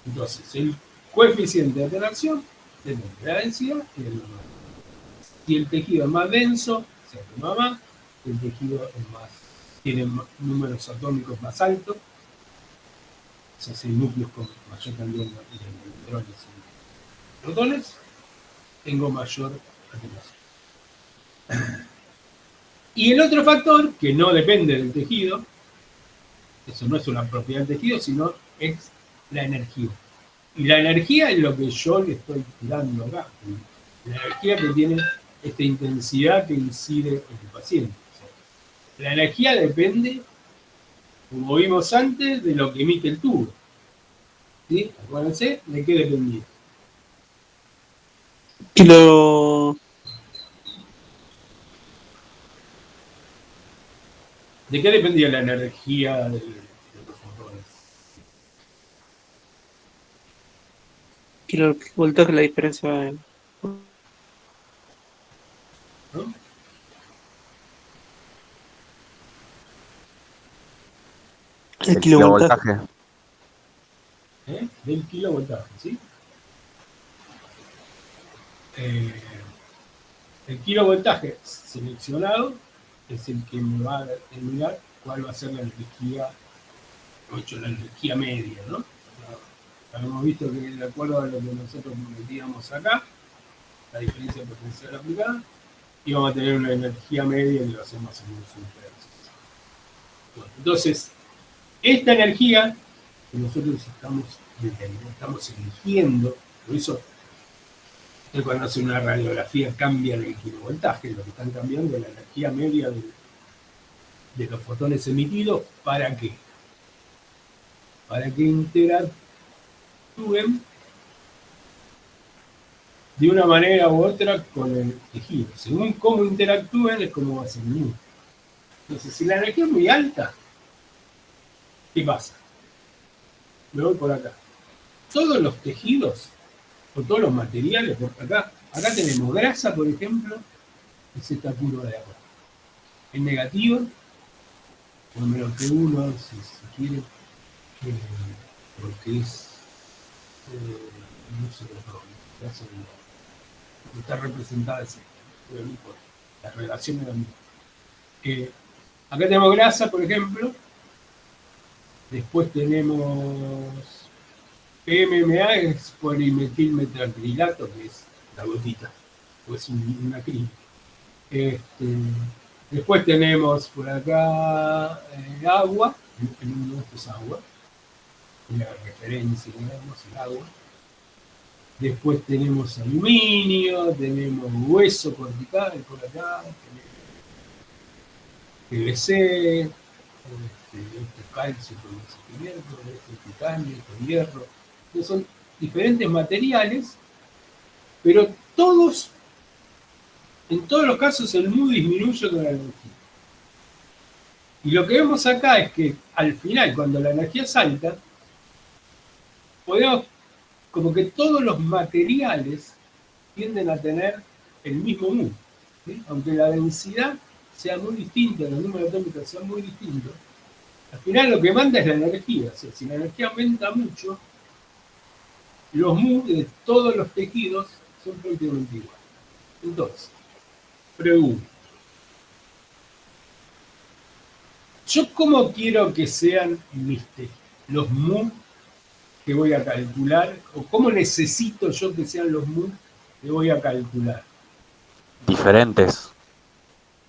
Speaker 1: Entonces, el coeficiente de atenuación depende de la densidad y del número. Si el tejido es más denso, se atenúa más. Si el tejido tiene números atómicos más altos, o sea, si hay núcleos con mayor cantidad de electrones y protones, tengo mayor atenuación. Y el otro factor, que no depende del tejido, eso no es una propiedad del tejido, sino es la energía. Y la energía es lo que yo le estoy dando acá. La energía que tiene esta intensidad que incide en el paciente. O sea, la energía depende, como vimos antes, de lo que emite el tubo. ¿Sí? Acuérdense de qué dependía. ¿De qué dependía la energía de los fotones?
Speaker 2: Kilovoltaje, la diferencia de...
Speaker 1: ¿No?
Speaker 2: El kilovoltaje.
Speaker 1: Del kilovoltaje, ¿sí? El kilovoltaje seleccionado es el que me va a determinar cuál va a ser la energía, la energía media, ¿no? Habíamos visto que de acuerdo a lo que nosotros metíamos acá, la diferencia potencial aplicada, íbamos a tener una energía media que va a ser más o menos un tercio. Bueno, entonces, Esta energía que nosotros estamos eligiendo, por eso cuando hace una radiografía cambian el kilovoltaje, lo que están cambiando es la energía media de los fotones emitidos. ¿Para qué? Para que interactúen de una manera u otra con el tejido. Según cómo interactúen es como va a ser el mundo. Entonces, si la energía es muy alta, ¿qué pasa? Me voy por acá. Todos los tejidos o todos los materiales, por acá tenemos grasa, por ejemplo, es esta curva de agua. Es negativa, por lo menos que uno, si quiere, porque es, no sé, no está representada así, pero no importa, la relación es la misma. Acá tenemos grasa, por ejemplo, después tenemos PMMA, es polimetilmetilacrilato, que es la gotita, o es una crin. Después tenemos por acá agua, el uno de estos es agua, la referencia, digamos, el agua. Después tenemos aluminio, tenemos hueso cortical por acá, PVC, este calcio con oxígeno, este titanio con hierro. Entonces son diferentes materiales, pero todos, en todos los casos el mu disminuye con la energía. Y lo que vemos acá es que al final, cuando la energía es alta, podemos, como que todos los materiales tienden a tener el mismo mu, ¿sí? Aunque la densidad sea muy distinta, los números atómicos sean muy distintos, al final lo que manda es la energía. O sea, si la energía aumenta mucho, los mu de todos los tejidos son prácticamente iguales. Entonces, pregunto, ¿yo cómo quiero que sean los mu que voy a calcular? ¿O cómo necesito yo que sean los mu que voy a calcular?
Speaker 4: Diferentes.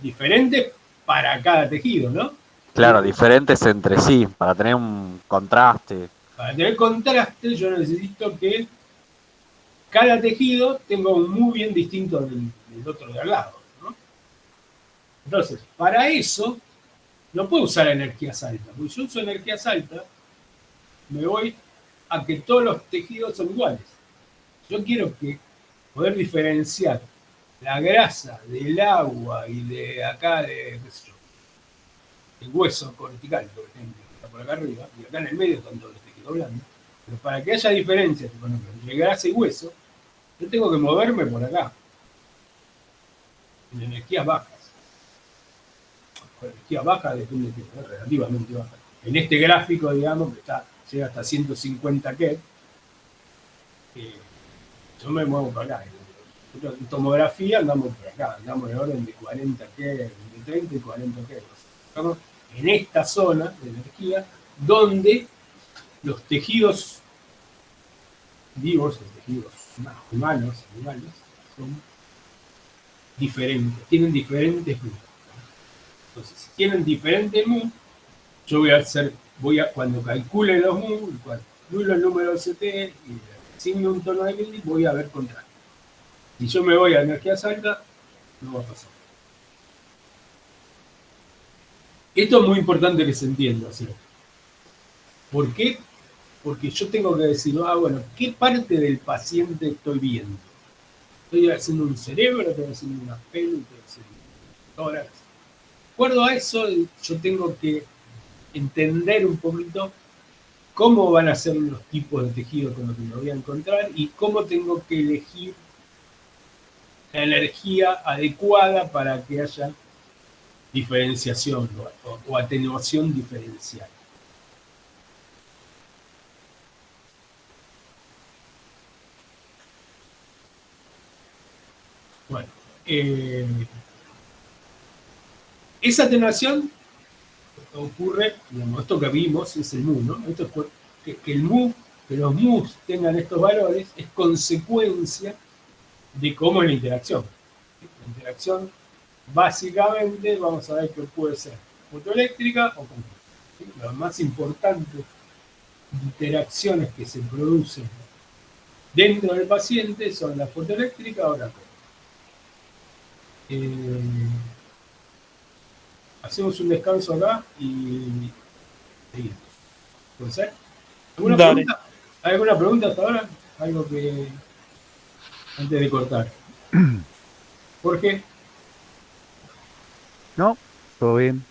Speaker 1: Diferentes para cada tejido, ¿no?
Speaker 4: Claro, diferentes entre sí, para tener un contraste.
Speaker 1: Para tener contraste, yo necesito que cada tejido tenga un mu bien distinto del otro de al lado, ¿no? Entonces, para eso, no puedo usar energías altas. Porque si yo uso energías altas, me voy a que todos los tejidos son iguales. Yo quiero poder diferenciar la grasa del agua y de acá, qué sé yo, el hueso cortical, por ejemplo, que está por acá arriba, y acá en el medio están todos los tejidos blandos. Pero para que haya diferencia, por ejemplo, entre grasa y hueso, yo tengo que moverme por acá, en energías bajas. Con energías bajas depende de que es relativamente baja. En este gráfico, digamos, que llega hasta 150 Kev, yo me muevo por acá. En tomografía andamos por acá, andamos de orden de 40 Kev, de 30 y 40 Kev. Estamos en esta zona de energía donde los tejidos vivos, los tejidos humanos, animales, son diferentes, tienen diferentes mu. Entonces, si tienen diferentes mu, yo cuando calcule los mu, calculo el número de CT y asigno un tono de Milli, voy a ver contraste. Si yo me voy a energías altas, no va a pasar. Esto es muy importante que se entienda, ¿sí? ¿Por qué? Porque yo tengo que decir, bueno, ¿qué parte del paciente estoy viendo? Estoy haciendo un cerebro, estoy haciendo una pelo, estoy haciendo un tórax. De acuerdo a eso, yo tengo que entender un poquito cómo van a ser los tipos de tejido con los que me voy a encontrar y cómo tengo que elegir la energía adecuada para que haya diferenciación o atenuación diferencial. Bueno, esa atenuación ocurre, digamos, esto que vimos es el mu, ¿no? Esto es que los mu tengan estos valores es consecuencia de cómo es la interacción. La interacción, básicamente, vamos a ver que puede ser fotoeléctrica o conductiva. ¿sí? Las más importantes interacciones que se producen dentro del paciente son la fotoeléctrica o la cónica. Hacemos un descanso acá y seguimos. ¿Puede ser? ¿Alguna
Speaker 2: Dale.
Speaker 1: pregunta? ¿Hay alguna pregunta hasta ahora? Algo que antes de cortar. Jorge,
Speaker 3: ¿No? ¿Todo bien?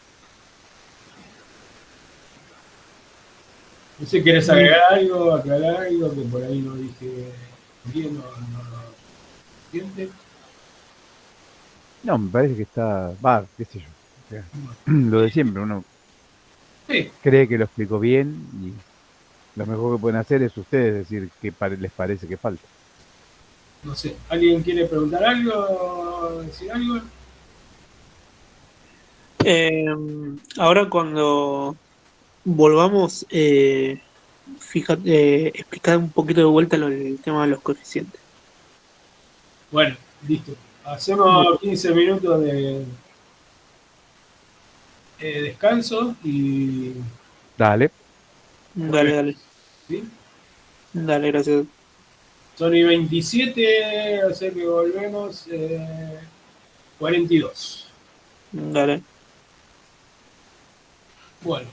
Speaker 1: no sé, ¿quieres agregar algo, aclarar algo que por ahí no dije bien o no lo siente?
Speaker 3: No, me parece que está, va, qué sé yo. O sea, lo de siempre, uno
Speaker 1: Sí,
Speaker 3: cree que lo explicó bien y lo mejor que pueden hacer es ustedes decir qué les parece que falta.
Speaker 1: no sé. ¿Alguien quiere preguntar algo? ¿Decir algo?
Speaker 2: Eh, Ahora cuando volvamos, fíjate, explicar un poquito de vuelta el tema de los coeficientes.
Speaker 1: Bueno, listo.
Speaker 2: Bueno,
Speaker 1: Hacemos 15 minutos de descanso y
Speaker 3: Dale,
Speaker 2: dale,
Speaker 1: volvemos.
Speaker 2: dale,
Speaker 1: ¿Sí?
Speaker 2: dale, gracias.
Speaker 1: Son y 27, o sea que volvemos 42.
Speaker 2: Dale.
Speaker 1: Bueno.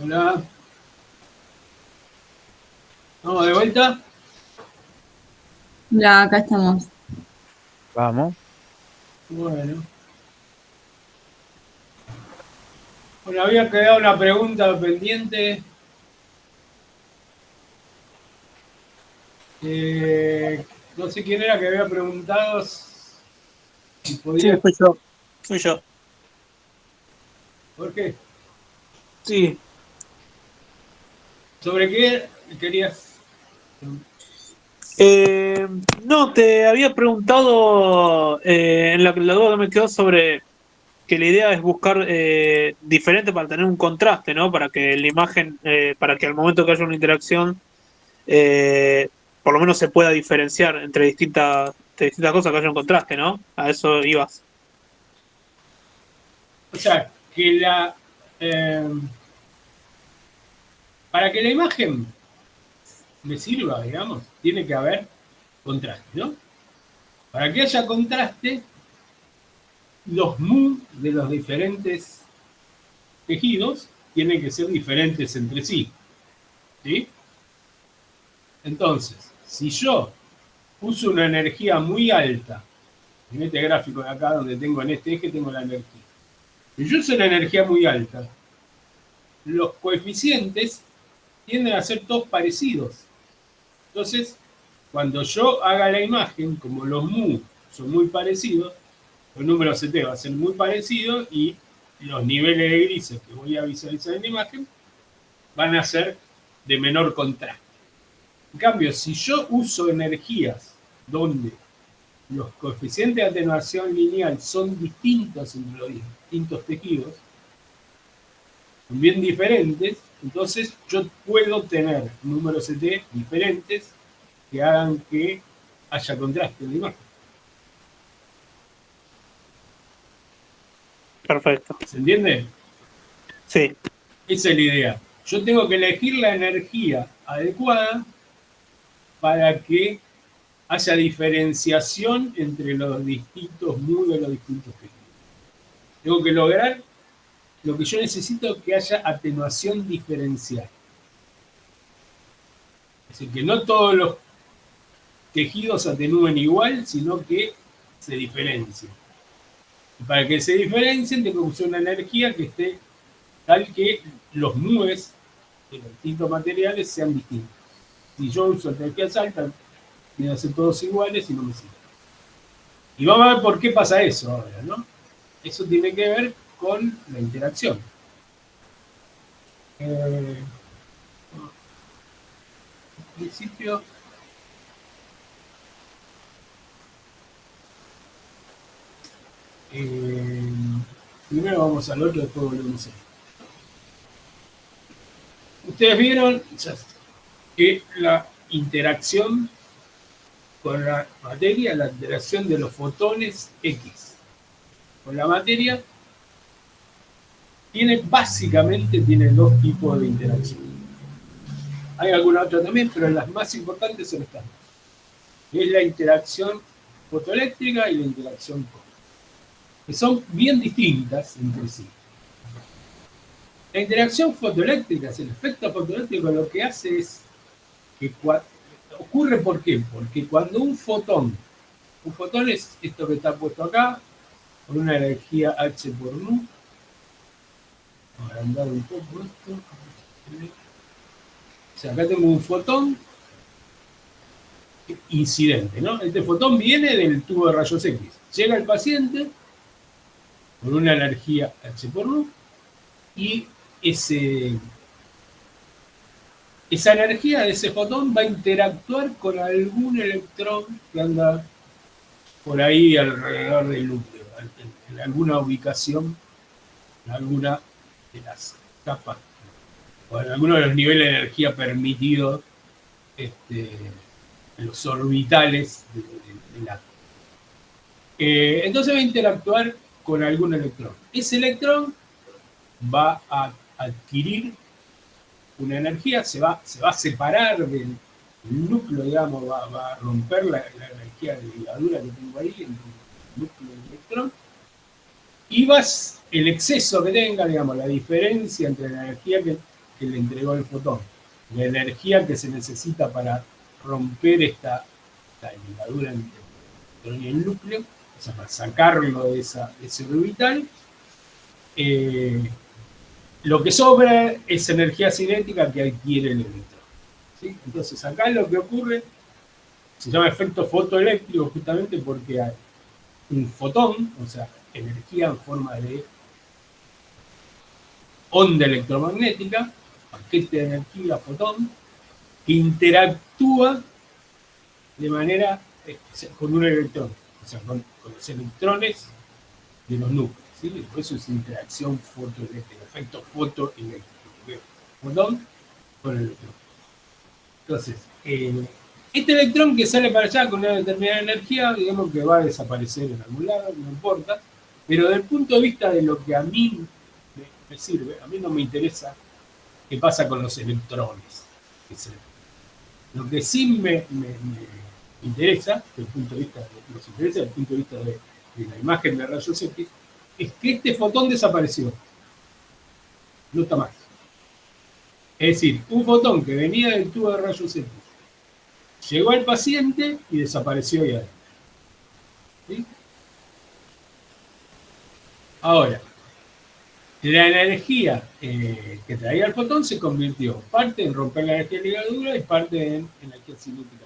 Speaker 1: Hola. ¿Vamos de vuelta?
Speaker 5: Ya, acá estamos.
Speaker 3: Vamos.
Speaker 1: Bueno. Bueno, había quedado una pregunta pendiente. No sé quién era que había preguntado si
Speaker 2: Sí,
Speaker 1: podía.
Speaker 2: fui yo. Fui yo.
Speaker 1: ¿Por qué?
Speaker 2: Sí.
Speaker 1: ¿Sobre qué querías?
Speaker 2: No, te había preguntado en la duda que me quedó sobre que la idea es buscar diferente para tener un contraste, ¿no? Para que la imagen, para que al momento que haya una interacción, eh, por lo menos se pueda diferenciar entre distintas cosas, que haya un contraste, ¿no? A eso ibas.
Speaker 1: O sea, que para que la imagen me sirva, digamos, tiene que haber contraste, ¿no? Para que haya contraste, los mu de los diferentes tejidos tienen que ser diferentes entre sí, ¿sí? Entonces, si yo uso una energía muy alta, en este gráfico de acá donde tengo en este eje tengo la energía. Si yo uso una energía muy alta, los coeficientes tienden a ser todos parecidos. Entonces, cuando yo haga la imagen, como los mu son muy parecidos, los números CT va a ser muy parecido y los niveles de grises que voy a visualizar en la imagen van a ser de menor contraste. En cambio, si yo uso energías donde los coeficientes de atenuación lineal son distintos entre los distintos tejidos, son bien diferentes, entonces yo puedo tener números CT diferentes que hagan que haya contraste en la imagen.
Speaker 2: Perfecto.
Speaker 1: ¿Se entiende?
Speaker 2: Sí,
Speaker 1: Esa es la idea. Yo tengo que elegir la energía adecuada para que haya diferenciación entre los distintos mu de los distintos tejidos. Tengo que lograr lo que yo necesito, que haya atenuación diferencial. Es decir, que no todos los tejidos atenúen igual, sino que se diferencien. Y para que se diferencien, tengo que usar una energía que esté tal que los mues de los distintos materiales sean distintos. Si yo uso energías altas, tienen que ser todos iguales y no me sirve. Y vamos a ver por qué pasa eso ahora, ¿no? Eso tiene que ver con la interacción. En principio, primero vamos al otro, después volvemos a esto. Ustedes vieron que la interacción con la materia, la interacción de los fotones X con la materia, básicamente tiene dos tipos de interacción. Hay alguna otra también, pero las más importantes son estas dos. Es la interacción fotoeléctrica y la interacción cósmica, que son bien distintas entre sí. La interacción fotoeléctrica, el efecto fotoeléctrico, lo que hace es que ocurre, ¿por qué? Porque cuando un fotón es esto que está puesto acá, con una energía H por nu, vamos a agrandar un poco esto. O sea, acá tengo un fotón incidente, ¿no? Este fotón viene del tubo de rayos X. Llega el paciente con una energía H por nu y esa energía de ese fotón va a interactuar con algún electrón que anda por ahí alrededor del núcleo, en alguna ubicación, en alguna de las capas, o en alguno de los niveles de energía permitidos en los orbitales del átomo. Entonces va a interactuar con algún electrón. Ese electrón va a adquirir una energía, se va a separar del núcleo, digamos, va a romper la energía de ligadura que tengo ahí entre el núcleo y el electrón, y el exceso que tenga, digamos, la diferencia entre la energía que que le entregó el fotón, la energía que se necesita para romper esta ligadura entre el electrón y el núcleo, o sea, para sacarlo de ese orbital, lo que sobra es energía cinética que adquiere el electrón. ¿Sí? Entonces acá lo que ocurre se llama efecto fotoeléctrico justamente porque hay un fotón, o sea, energía en forma de onda electromagnética, paquete de energía, fotón, que interactúa de manera con un electrón, o sea, con los electrones de los núcleos. ¿Sí? Por eso es interacción fotoeléctrica, efecto fotoeléctrico. Fotón con el electrón. Entonces, este electrón que sale para allá con una determinada energía, digamos que va a desaparecer en algún lado, no importa, pero desde el punto de vista de lo que a mí me sirve, a mí no me interesa qué pasa con los electrones. Lo que sí me interesa, desde el punto de vista desde el punto de vista de la imagen de rayos X, es que este fotón desapareció. No está más. Es decir, un fotón que venía del tubo de rayos X llegó al paciente y desapareció ahí adentro. ¿Sí? Ahora, la energía que traía el fotón se convirtió parte en romper la energía de ligadura y parte en energía cinética.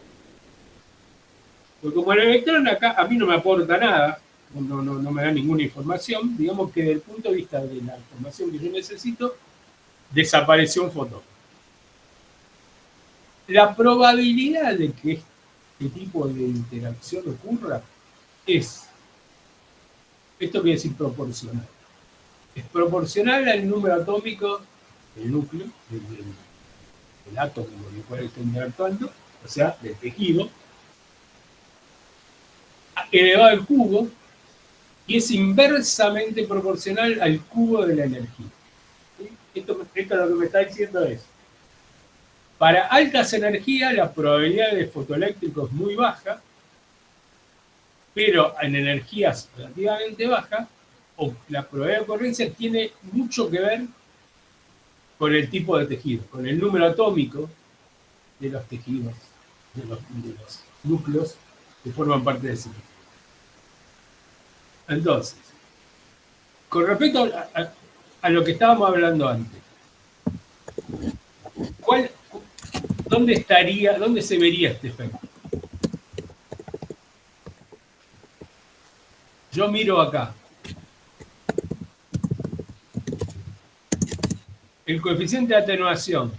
Speaker 1: Porque como el electrón acá a mí no me aporta nada, no me da ninguna información, digamos que desde el punto de vista de la información que yo necesito, desapareció un fotón. La probabilidad de que este tipo de interacción ocurra es, esto quiere decir proporcional. Es proporcional al número atómico del núcleo, del átomo con el cual está interactuando, o sea, del tejido, elevado al cubo, y es inversamente proporcional al cubo de la energía. ¿Sí? Esto lo que me está diciendo es, para altas energías la probabilidad de fotoeléctrico es muy baja, pero en energías relativamente bajas, la probabilidad de ocurrencia tiene mucho que ver con el tipo de tejido, con el número atómico de los tejidos, de los núcleos que forman parte del sistema. Entonces, con respecto a lo que estábamos hablando antes, ¿dónde se vería este efecto? Yo miro acá. El coeficiente de atenuación.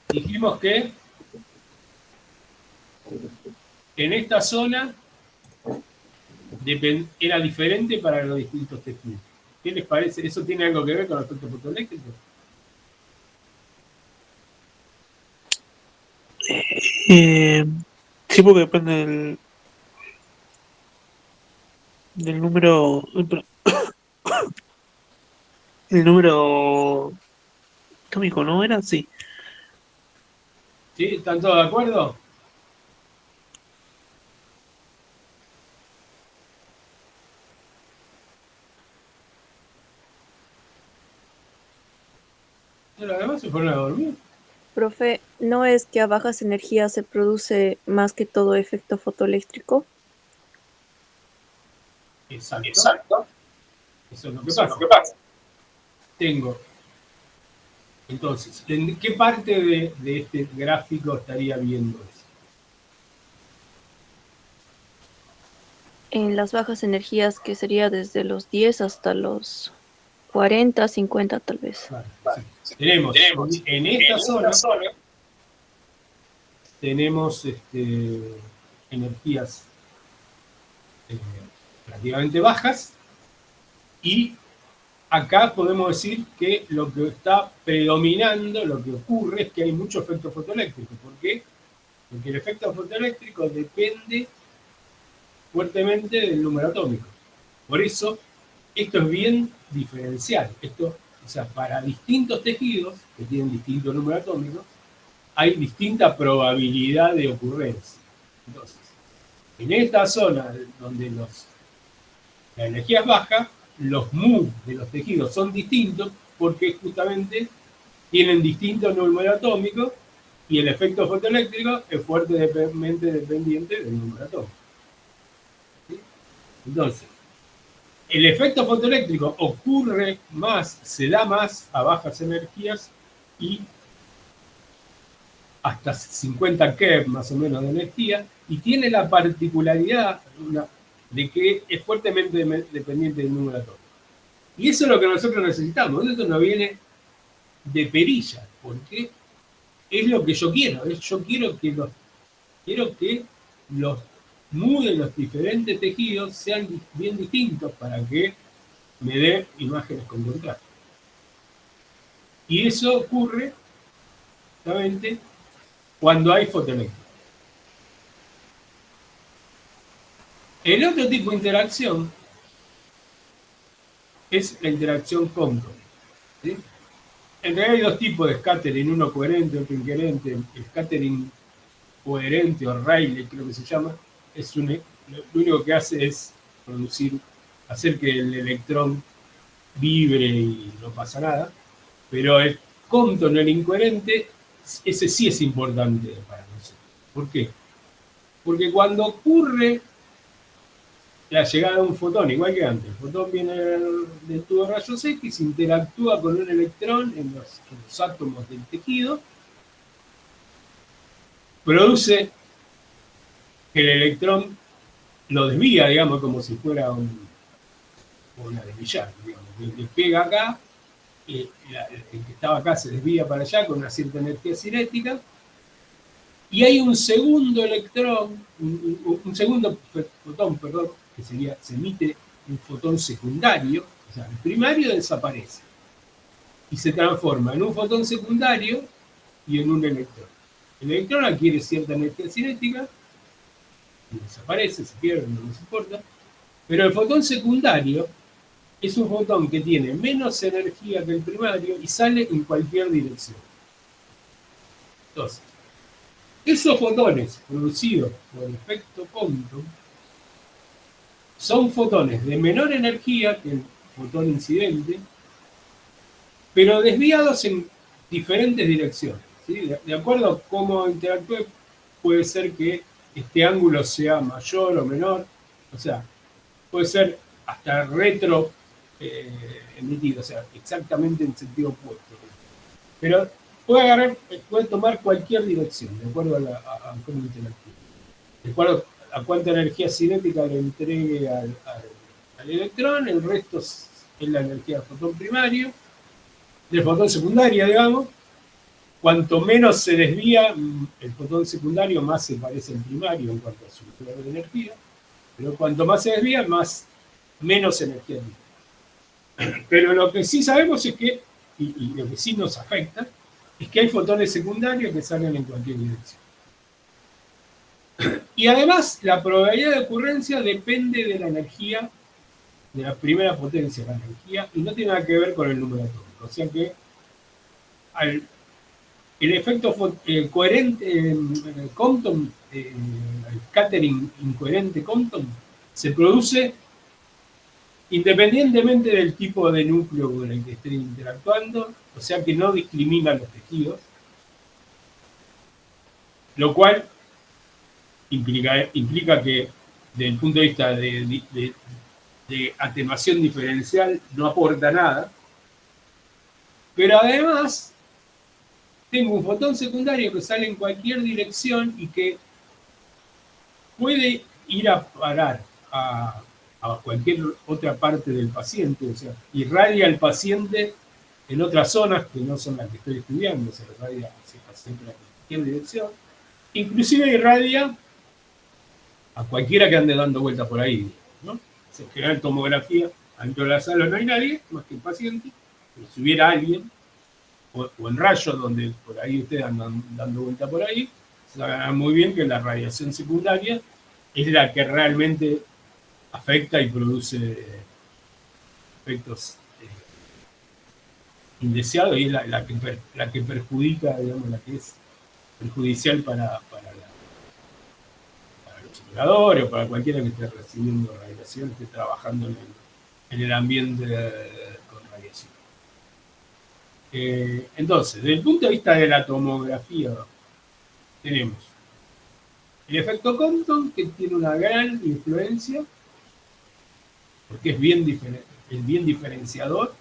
Speaker 1: Dijimos que en esta zona era diferente para los distintos tejidos. ¿Qué les parece? ¿Eso tiene algo que ver con el efecto fotoeléctrico?
Speaker 2: Sí, porque depende del número. El número atómico, ¿no era? Sí.
Speaker 1: ¿Sí? ¿Están todos de acuerdo? Los demás se fueron a dormir.
Speaker 5: Profe, ¿no es que a bajas energías se produce más que todo efecto fotoeléctrico?
Speaker 1: Exacto. Eso es lo que pasa. Tengo. Entonces, ¿en qué parte de este gráfico estaría viendo eso?
Speaker 5: En las bajas energías, que sería desde los 10 hasta los 40, 50 tal vez.
Speaker 1: Vale, sí. Tenemos en esta zona tenemos energías relativamente bajas y acá podemos decir que lo que está predominando, lo que ocurre es que hay mucho efecto fotoeléctrico. ¿Por qué? Porque el efecto fotoeléctrico depende fuertemente del número atómico. Por eso, esto es bien diferencial. O sea, para distintos tejidos que tienen distinto número atómico, hay distinta probabilidad de ocurrencia. Entonces, en esta zona donde la energía es baja, los mu de los tejidos son distintos, porque justamente tienen distintos números atómicos y el efecto fotoeléctrico es fuertemente dependiente del número atómico. ¿Sí? Entonces, el efecto fotoeléctrico ocurre más, se da más a bajas energías y hasta 50 keV más o menos de energía, y tiene la particularidad de que es fuertemente dependiente del número atómico. Y eso es lo que nosotros necesitamos. Esto nos viene de perilla, porque es lo que yo quiero. Yo quiero que los MU de los diferentes tejidos sean bien distintos para que me dé imágenes con contraste. Y eso ocurre justamente cuando hay fotoeléctrica. El otro tipo de interacción es la interacción Compton. ¿Sí? En realidad hay dos tipos de scattering, uno coherente, otro incoherente. El scattering coherente o Rayleigh creo que se llama, lo único que hace es hacer que el electrón vibre y no pasa nada, pero el Compton, el incoherente, ese sí es importante para nosotros. ¿Por qué? Porque cuando ocurre la llegada de un fotón, igual que antes, el fotón viene del tubo de rayos X, interactúa con un electrón en los átomos del tejido, produce que el electrón lo desvía, digamos, como si fuera una desviar, digamos. Le pega acá, el que estaba acá se desvía para allá con una cierta energía cinética, y hay un segundo electrón, un segundo fotón, perdón, que se emite un fotón secundario, o sea, el primario desaparece, y se transforma en un fotón secundario y en un electrón. El electrón adquiere cierta energía cinética, y desaparece, se pierde, no nos importa, pero el fotón secundario es un fotón que tiene menos energía que el primario y sale en cualquier dirección. Entonces, esos fotones producidos por el efecto Compton son fotones de menor energía que el fotón incidente, pero desviados en diferentes direcciones. ¿Sí? De acuerdo a cómo interactúe, puede ser que este ángulo sea mayor o menor, o sea, puede ser hasta retro emitido, o sea, exactamente en sentido opuesto. Pero puede tomar cualquier dirección, de acuerdo a cómo interactúe. De acuerdo a cuánta energía cinética le entregue al electrón, el resto es la energía del fotón primario, del fotón secundario, digamos. Cuanto menos se desvía el fotón secundario, más se parece al primario en cuanto a su nivel de energía, pero cuanto más se desvía, menos energía tiene. Pero lo que sí sabemos es que, y lo que sí nos afecta, es que hay fotones secundarios que salen en cualquier dirección. Y además, la probabilidad de ocurrencia depende de la energía, de la primera potencia de la energía, y no tiene nada que ver con el número atómico. O sea que el efecto coherente, Compton, el scattering incoherente Compton, se produce independientemente del tipo de núcleo con el que estén interactuando, o sea que no discrimina los tejidos, lo cual implica que desde el punto de vista de atenuación diferencial no aporta nada, pero además tengo un fotón secundario que sale en cualquier dirección y que puede ir a parar a cualquier otra parte del paciente, o sea, irradia al paciente en otras zonas que no son las que estoy estudiando, se irradia hacia el paciente en cualquier dirección, inclusive irradia a cualquiera que ande dando vueltas por ahí, ¿no? En general, tomografía, adentro de la sala no hay nadie, más que el paciente, pero si hubiera alguien, o en rayos, donde por ahí ustedes andan dando vueltas por ahí, sabrán muy bien que la radiación secundaria es la que realmente afecta y produce efectos indeseados, y es la que perjudica, digamos, la que es perjudicial para los operadores o para cualquiera que esté recibiendo radiación, esté trabajando en el ambiente con radiación. Entonces, desde el punto de vista de la tomografía, tenemos el efecto Compton, que tiene una gran influencia, porque es bien diferenciador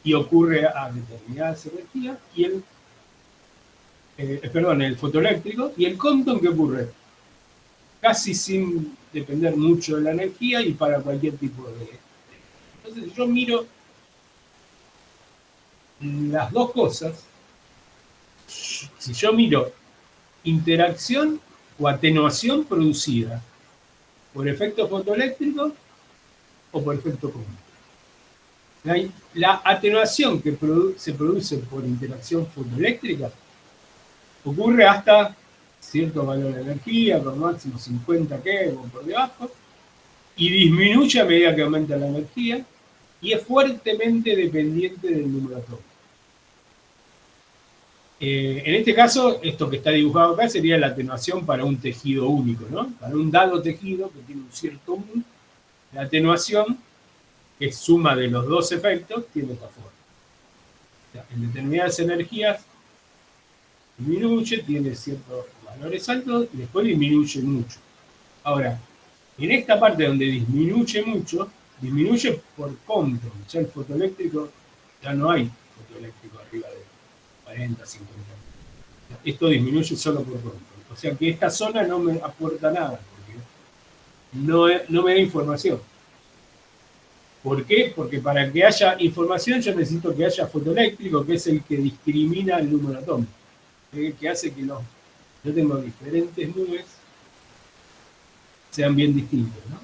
Speaker 1: y ocurre a determinadas energías, y el fotoeléctrico, y el Compton, que ocurre casi sin depender mucho de la energía y para cualquier tipo de... Entonces, yo miro las dos cosas. Si yo miro interacción o atenuación producida por efecto fotoeléctrico o por efecto Compton. La atenuación que se produce por interacción fotoeléctrica ocurre hasta cierto valor de energía, por máximo 50 keV o por debajo, y disminuye a medida que aumenta la energía, y es fuertemente dependiente del número atómico. En este caso, esto que está dibujado acá sería la atenuación para un tejido único, ¿no? Para un dado tejido que tiene un cierto U, la atenuación, que es suma de los dos efectos, tiene esta forma. O sea, en determinadas energías disminuye, tiene ciertos valores altos y después disminuye mucho. Ahora, en esta parte donde disminuye mucho, disminuye por Compton. Ya el fotoeléctrico, ya no hay fotoeléctrico arriba de 40, 50. Esto disminuye solo por Compton. O sea que esta zona no me aporta nada, porque no me da información. ¿Por qué? Porque para que haya información yo necesito que haya fotoeléctrico, que es el que discrimina el número atómico. Que hace que yo tengo diferentes nubes sean bien distintos, ¿no?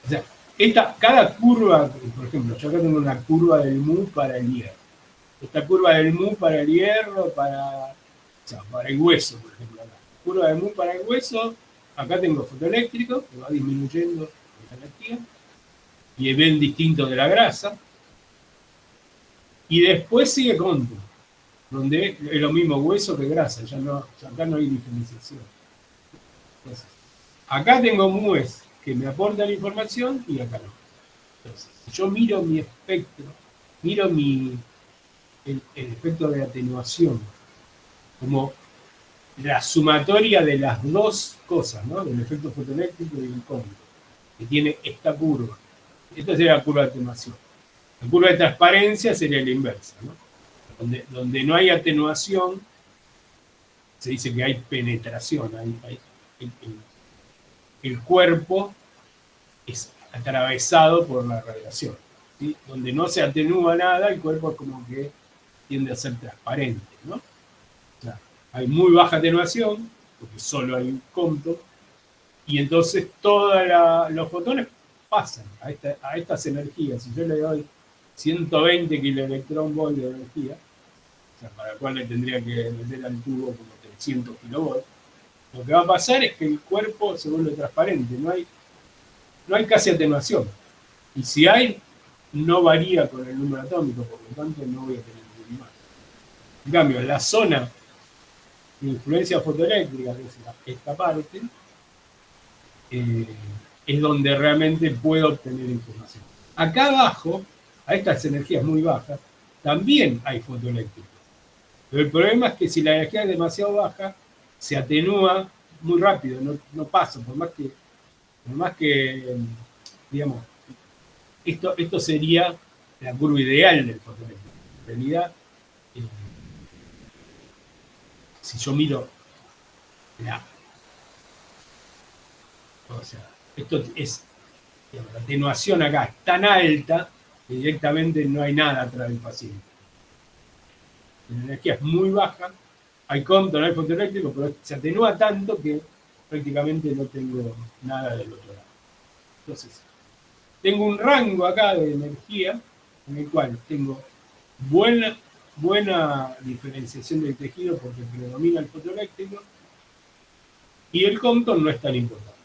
Speaker 1: O sea, cada curva, por ejemplo, yo acá tengo una curva del mu para el hierro. Esta curva del mu para el hierro, para el hueso, por ejemplo. Acá. Curva del mu para el hueso, acá tengo fotoeléctrico, que va disminuyendo la energía, y es bien distinto de la grasa. Y después sigue Compton, donde es lo mismo hueso que grasa, acá no hay diferenciación. Entonces, acá tengo mues que me aportan la información y acá no. Entonces, si yo miro mi espectro, miro el efecto de atenuación como la sumatoria de las dos cosas, ¿no? Del efecto fotoeléctrico y el Compton, que tiene esta curva. Esta sería la curva de atenuación. La curva de transparencia sería la inversa, ¿no? Donde no hay atenuación, se dice que hay penetración, el cuerpo es atravesado por la radiación, ¿sí? Donde no se atenúa nada, el cuerpo es como que tiende a ser transparente, ¿no? O sea, hay muy baja atenuación, porque solo hay un Compton, y entonces todos los fotones pasan a estas energías. Si yo le doy 120 kiloelectronvolt de energía, o sea, para el cual le tendría que meter al tubo como 300 kilovolts, lo que va a pasar es que el cuerpo se vuelve transparente, no hay casi atenuación. Y si hay, no varía con el número atómico, por lo tanto no voy a tener ningún imagen. En cambio, la zona de influencia fotoeléctrica, que es esta parte, es donde realmente puedo obtener información. Acá abajo, a estas energías muy bajas, también hay fotoeléctrico. Pero el problema es que si la energía es demasiado baja, se atenúa muy rápido, no pasa, por más que digamos, esto sería la curva ideal del fotoeléctrico. En realidad, si yo miro o sea, esto es, digamos, la atenuación acá es tan alta que directamente no hay nada atrás del paciente. La energía es muy baja, hay Compton, hay fotoeléctrico, pero se atenúa tanto que prácticamente no tengo nada del otro lado. Entonces, tengo un rango acá de energía en el cual tengo buena diferenciación del tejido porque predomina el fotoeléctrico y el Compton no es tan importante.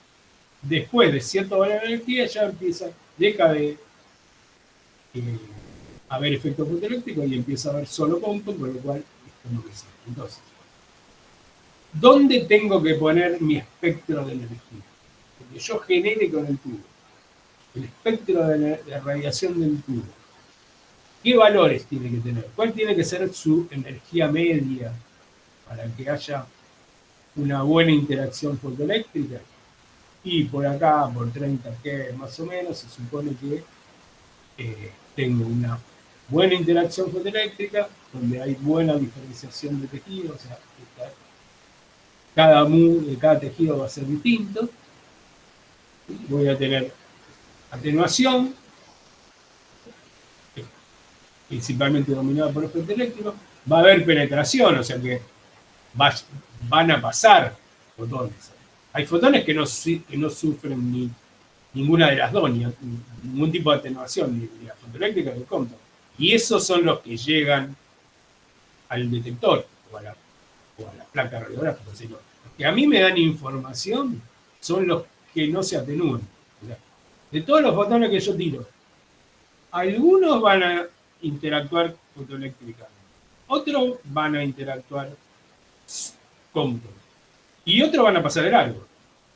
Speaker 1: Después de cierto valor de energía ya deja de haber efecto fotoeléctrico y empieza a haber solo Compton, con lo cual esto no me sirve. Entonces, ¿dónde tengo que poner mi espectro de energía? Porque yo genere con el tubo. El espectro de radiación del tubo ¿Qué valores tiene que tener? ¿Cuál tiene que ser su energía media para que haya una buena interacción fotoeléctrica? Y por acá, por 30 Hz más o menos, se supone que tengo una buena interacción fotoeléctrica, donde hay buena diferenciación de tejidos, o sea, cada tejido va a ser distinto. Voy a tener atenuación, principalmente dominada por el fotoeléctrico. Va a haber penetración, o sea que van a pasar fotones. Hay fotones que no sufren ninguna de las dos, ningún tipo de atenuación, ni la fotoeléctrica ni el cómputo. Y esos son los que llegan al detector o a la placa radiográfica. O sea, los que a mí me dan información son los que no se atenúan. O sea, de todos los fotones que yo tiro, algunos van a interactuar fotoeléctricamente, otros van a interactuar cómputo y otros van a pasar de largo.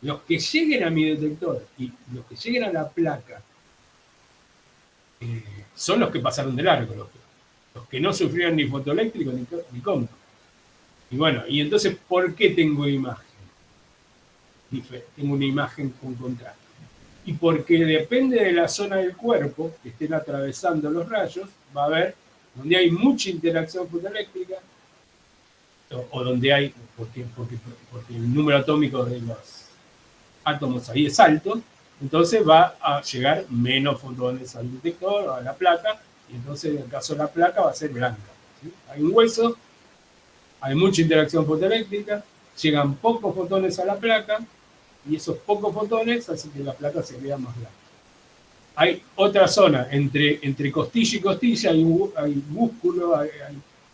Speaker 1: Los que lleguen a mi detector y los que lleguen a la placa son los que pasaron de largo, los que no sufrieron ni fotoeléctrico ni cómputo. Y bueno, y entonces, ¿por qué tengo imagen? Tengo una imagen con contraste. Y porque depende de la zona del cuerpo que estén atravesando los rayos, va a haber donde hay mucha interacción fotoeléctrica, o donde hay, porque el número atómico de los átomos ahí es alto, entonces va a llegar menos fotones al detector o a la placa, y entonces en el caso de la placa va a ser blanca. ¿Sí? Hay un hueso, hay mucha interacción fotoeléctrica, llegan pocos fotones a la placa, y esos pocos fotones hacen que la placa se vea más blanca. Hay otra zona, entre costilla y costilla hay músculo, hay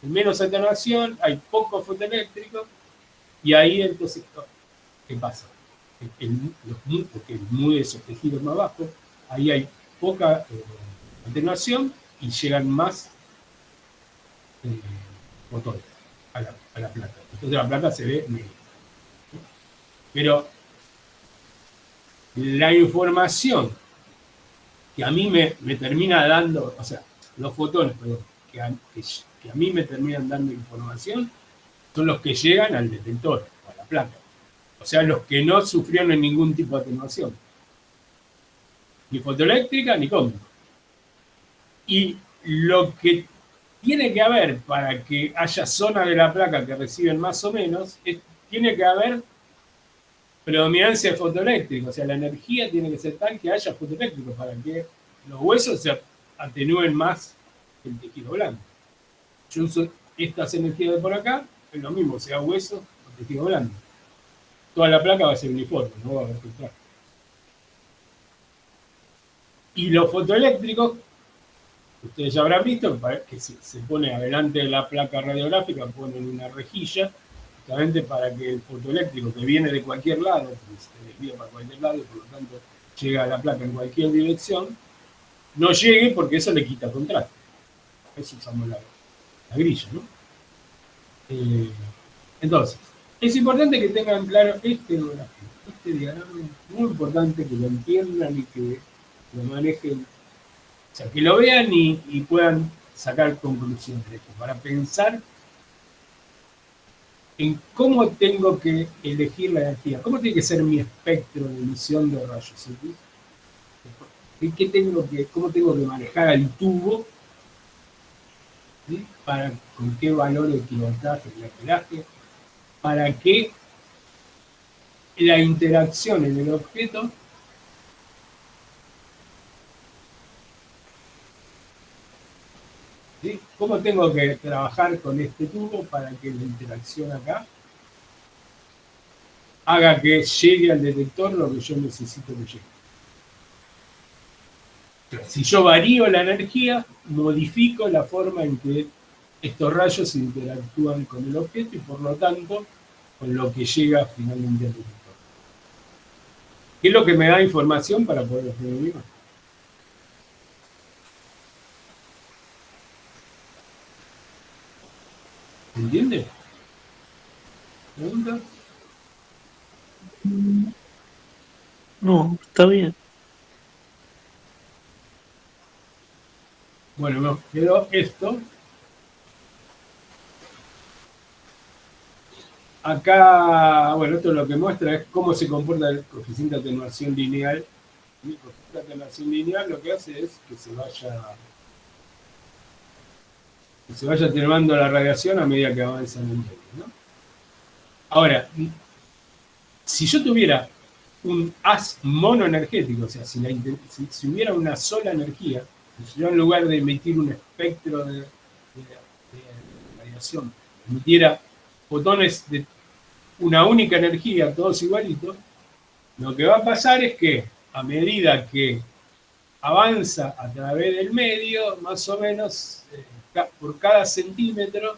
Speaker 1: menos atenuación, hay poco fotoeléctrico, y ahí entonces, ¿qué pasa? Porque el MUD, esos tejidos más bajos, ahí hay poca atenuación y llegan más fotones a la placa. Entonces la placa se ve menos. Pero la información que a mí me termina dando, o sea, los fotones, perdón, que a mí me terminan dando información, son los que llegan al detector o a la placa. O sea, los que no sufrieron ningún tipo de atenuación. Ni fotoeléctrica ni cómputo. Y lo que tiene que haber para que haya zonas de la placa que reciben más o menos, tiene que haber predominancia fotoeléctrica. O sea, la energía tiene que ser tal que haya fotoeléctrico para que los huesos se atenúen más que el tejido blanco. Yo uso estas energías de por acá, es lo mismo, sea hueso o tejido blanco. Toda la placa va a ser uniforme, no va a haber contraste. Y los fotoeléctricos, ustedes ya habrán visto que se pone adelante de la placa radiográfica, ponen una rejilla, justamente para que el fotoeléctrico que viene de cualquier lado, porque se desvía para cualquier lado y por lo tanto llega a la placa en cualquier dirección, no llegue porque eso le quita contraste. Eso usamos la grilla, ¿no? Entonces, es importante que tengan claro este diagrama, es muy importante que lo entiendan y que lo manejen, o sea, que lo vean y puedan sacar conclusiones de esto, para pensar en cómo tengo que elegir la energía, cómo tiene que ser mi espectro de emisión de rayos X, cómo tengo que manejar al tubo, ¿sí? Con qué valor de kilovoltaje, de amperaje, para que la interacción en el objeto ¿sí? ¿Cómo tengo que trabajar con este tubo para que la interacción acá haga que llegue al detector lo que yo necesito que llegue? Si yo varío la energía, modifico la forma en que estos rayos interactúan con el objeto y por lo tanto con lo que llega finalmente al detector. ¿Qué es lo que me da información para poder hacer el imagen? ¿Entiende? ¿Pregunta?
Speaker 2: No, está bien.
Speaker 1: Bueno, nos quedó esto. Acá, bueno, esto lo que muestra es cómo se comporta el coeficiente de atenuación lineal. El coeficiente de atenuación lineal lo que hace es que se vaya atenuando la radiación a medida que avanza en el medio, ¿no? Ahora, si yo tuviera un haz monoenergético, o sea, si hubiera una sola energía, si yo en lugar de emitir un espectro de radiación, emitiera fotones de una única energía, todos igualitos, lo que va a pasar es que a medida que avanza a través del medio, más o menos por cada centímetro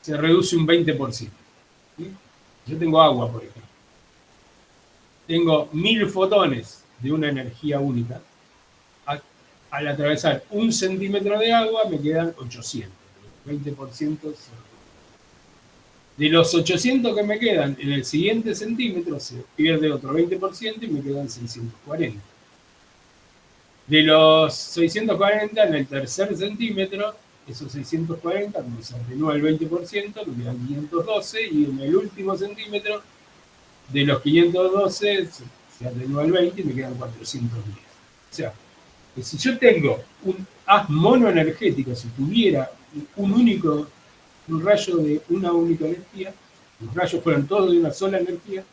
Speaker 1: se reduce un 20%. ¿Sí? Yo tengo agua, por ejemplo. Tengo 1000 fotones de una energía única. Al atravesar 1 centímetro de agua me quedan 800. 20% de los 800 que me quedan en el siguiente centímetro se pierde otro 20% y me quedan 640. De los 640 en el tercer centímetro, esos 640, como se atenúa el 20%, me quedan 512, y en el último centímetro, de los 512 se atenúa el 20 y me quedan 410. O sea, que si yo tengo un haz monoenergético, si tuviera un rayo de una única energía, los rayos fueran todos de una sola energía,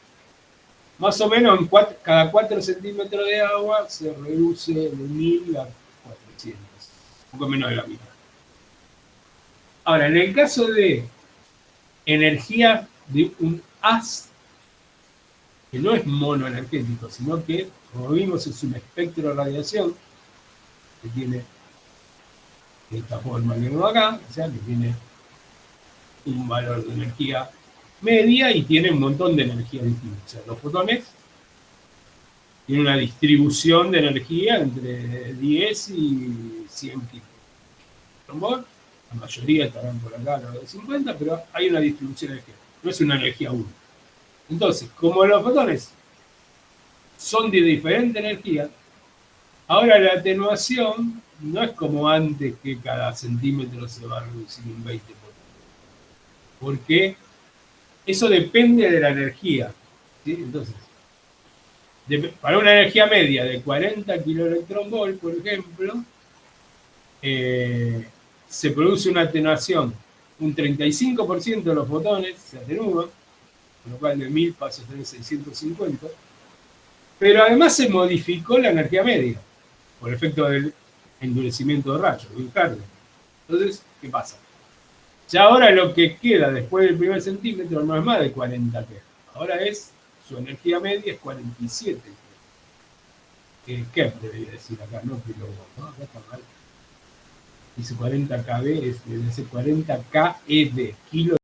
Speaker 1: más o menos cada 4 centímetros de agua se reduce de 1000 a 400, un poco menos de la mitad. Ahora, en el caso de energía de un haz que no es monoenergético, sino que, como vimos, es un espectro de radiación que tiene esta forma que vemos acá, o sea, que tiene un valor de energía media y tiene un montón de energía distinta. O sea, los fotones tienen una distribución de energía entre 10 y 100 kilos. La mayoría estarán por acá, los de 50, pero hay una distribución de energía. No es una energía única. Entonces, como los fotones son de diferente energía, ahora la atenuación no es como antes, que cada centímetro se va a reducir un 20%. Porque eso depende de la energía. ¿Sí? Entonces, para una energía media de 40 kiloelectronvolt, por ejemplo, se produce una atenuación. Un 35% de los fotones se atenúan, con lo cual de 1000 pasa a tener 650. Pero además se modificó la energía media, por efecto del endurecimiento de rayos, del cargo. Entonces, ¿qué pasa? Ya ahora lo que queda después del primer centímetro no es más de 40 K. Ahora su energía media es 47. ¿Qué debería decir acá? No, pero no, acá está mal. Dice 40 KB, debe ser 40 KeV, kilo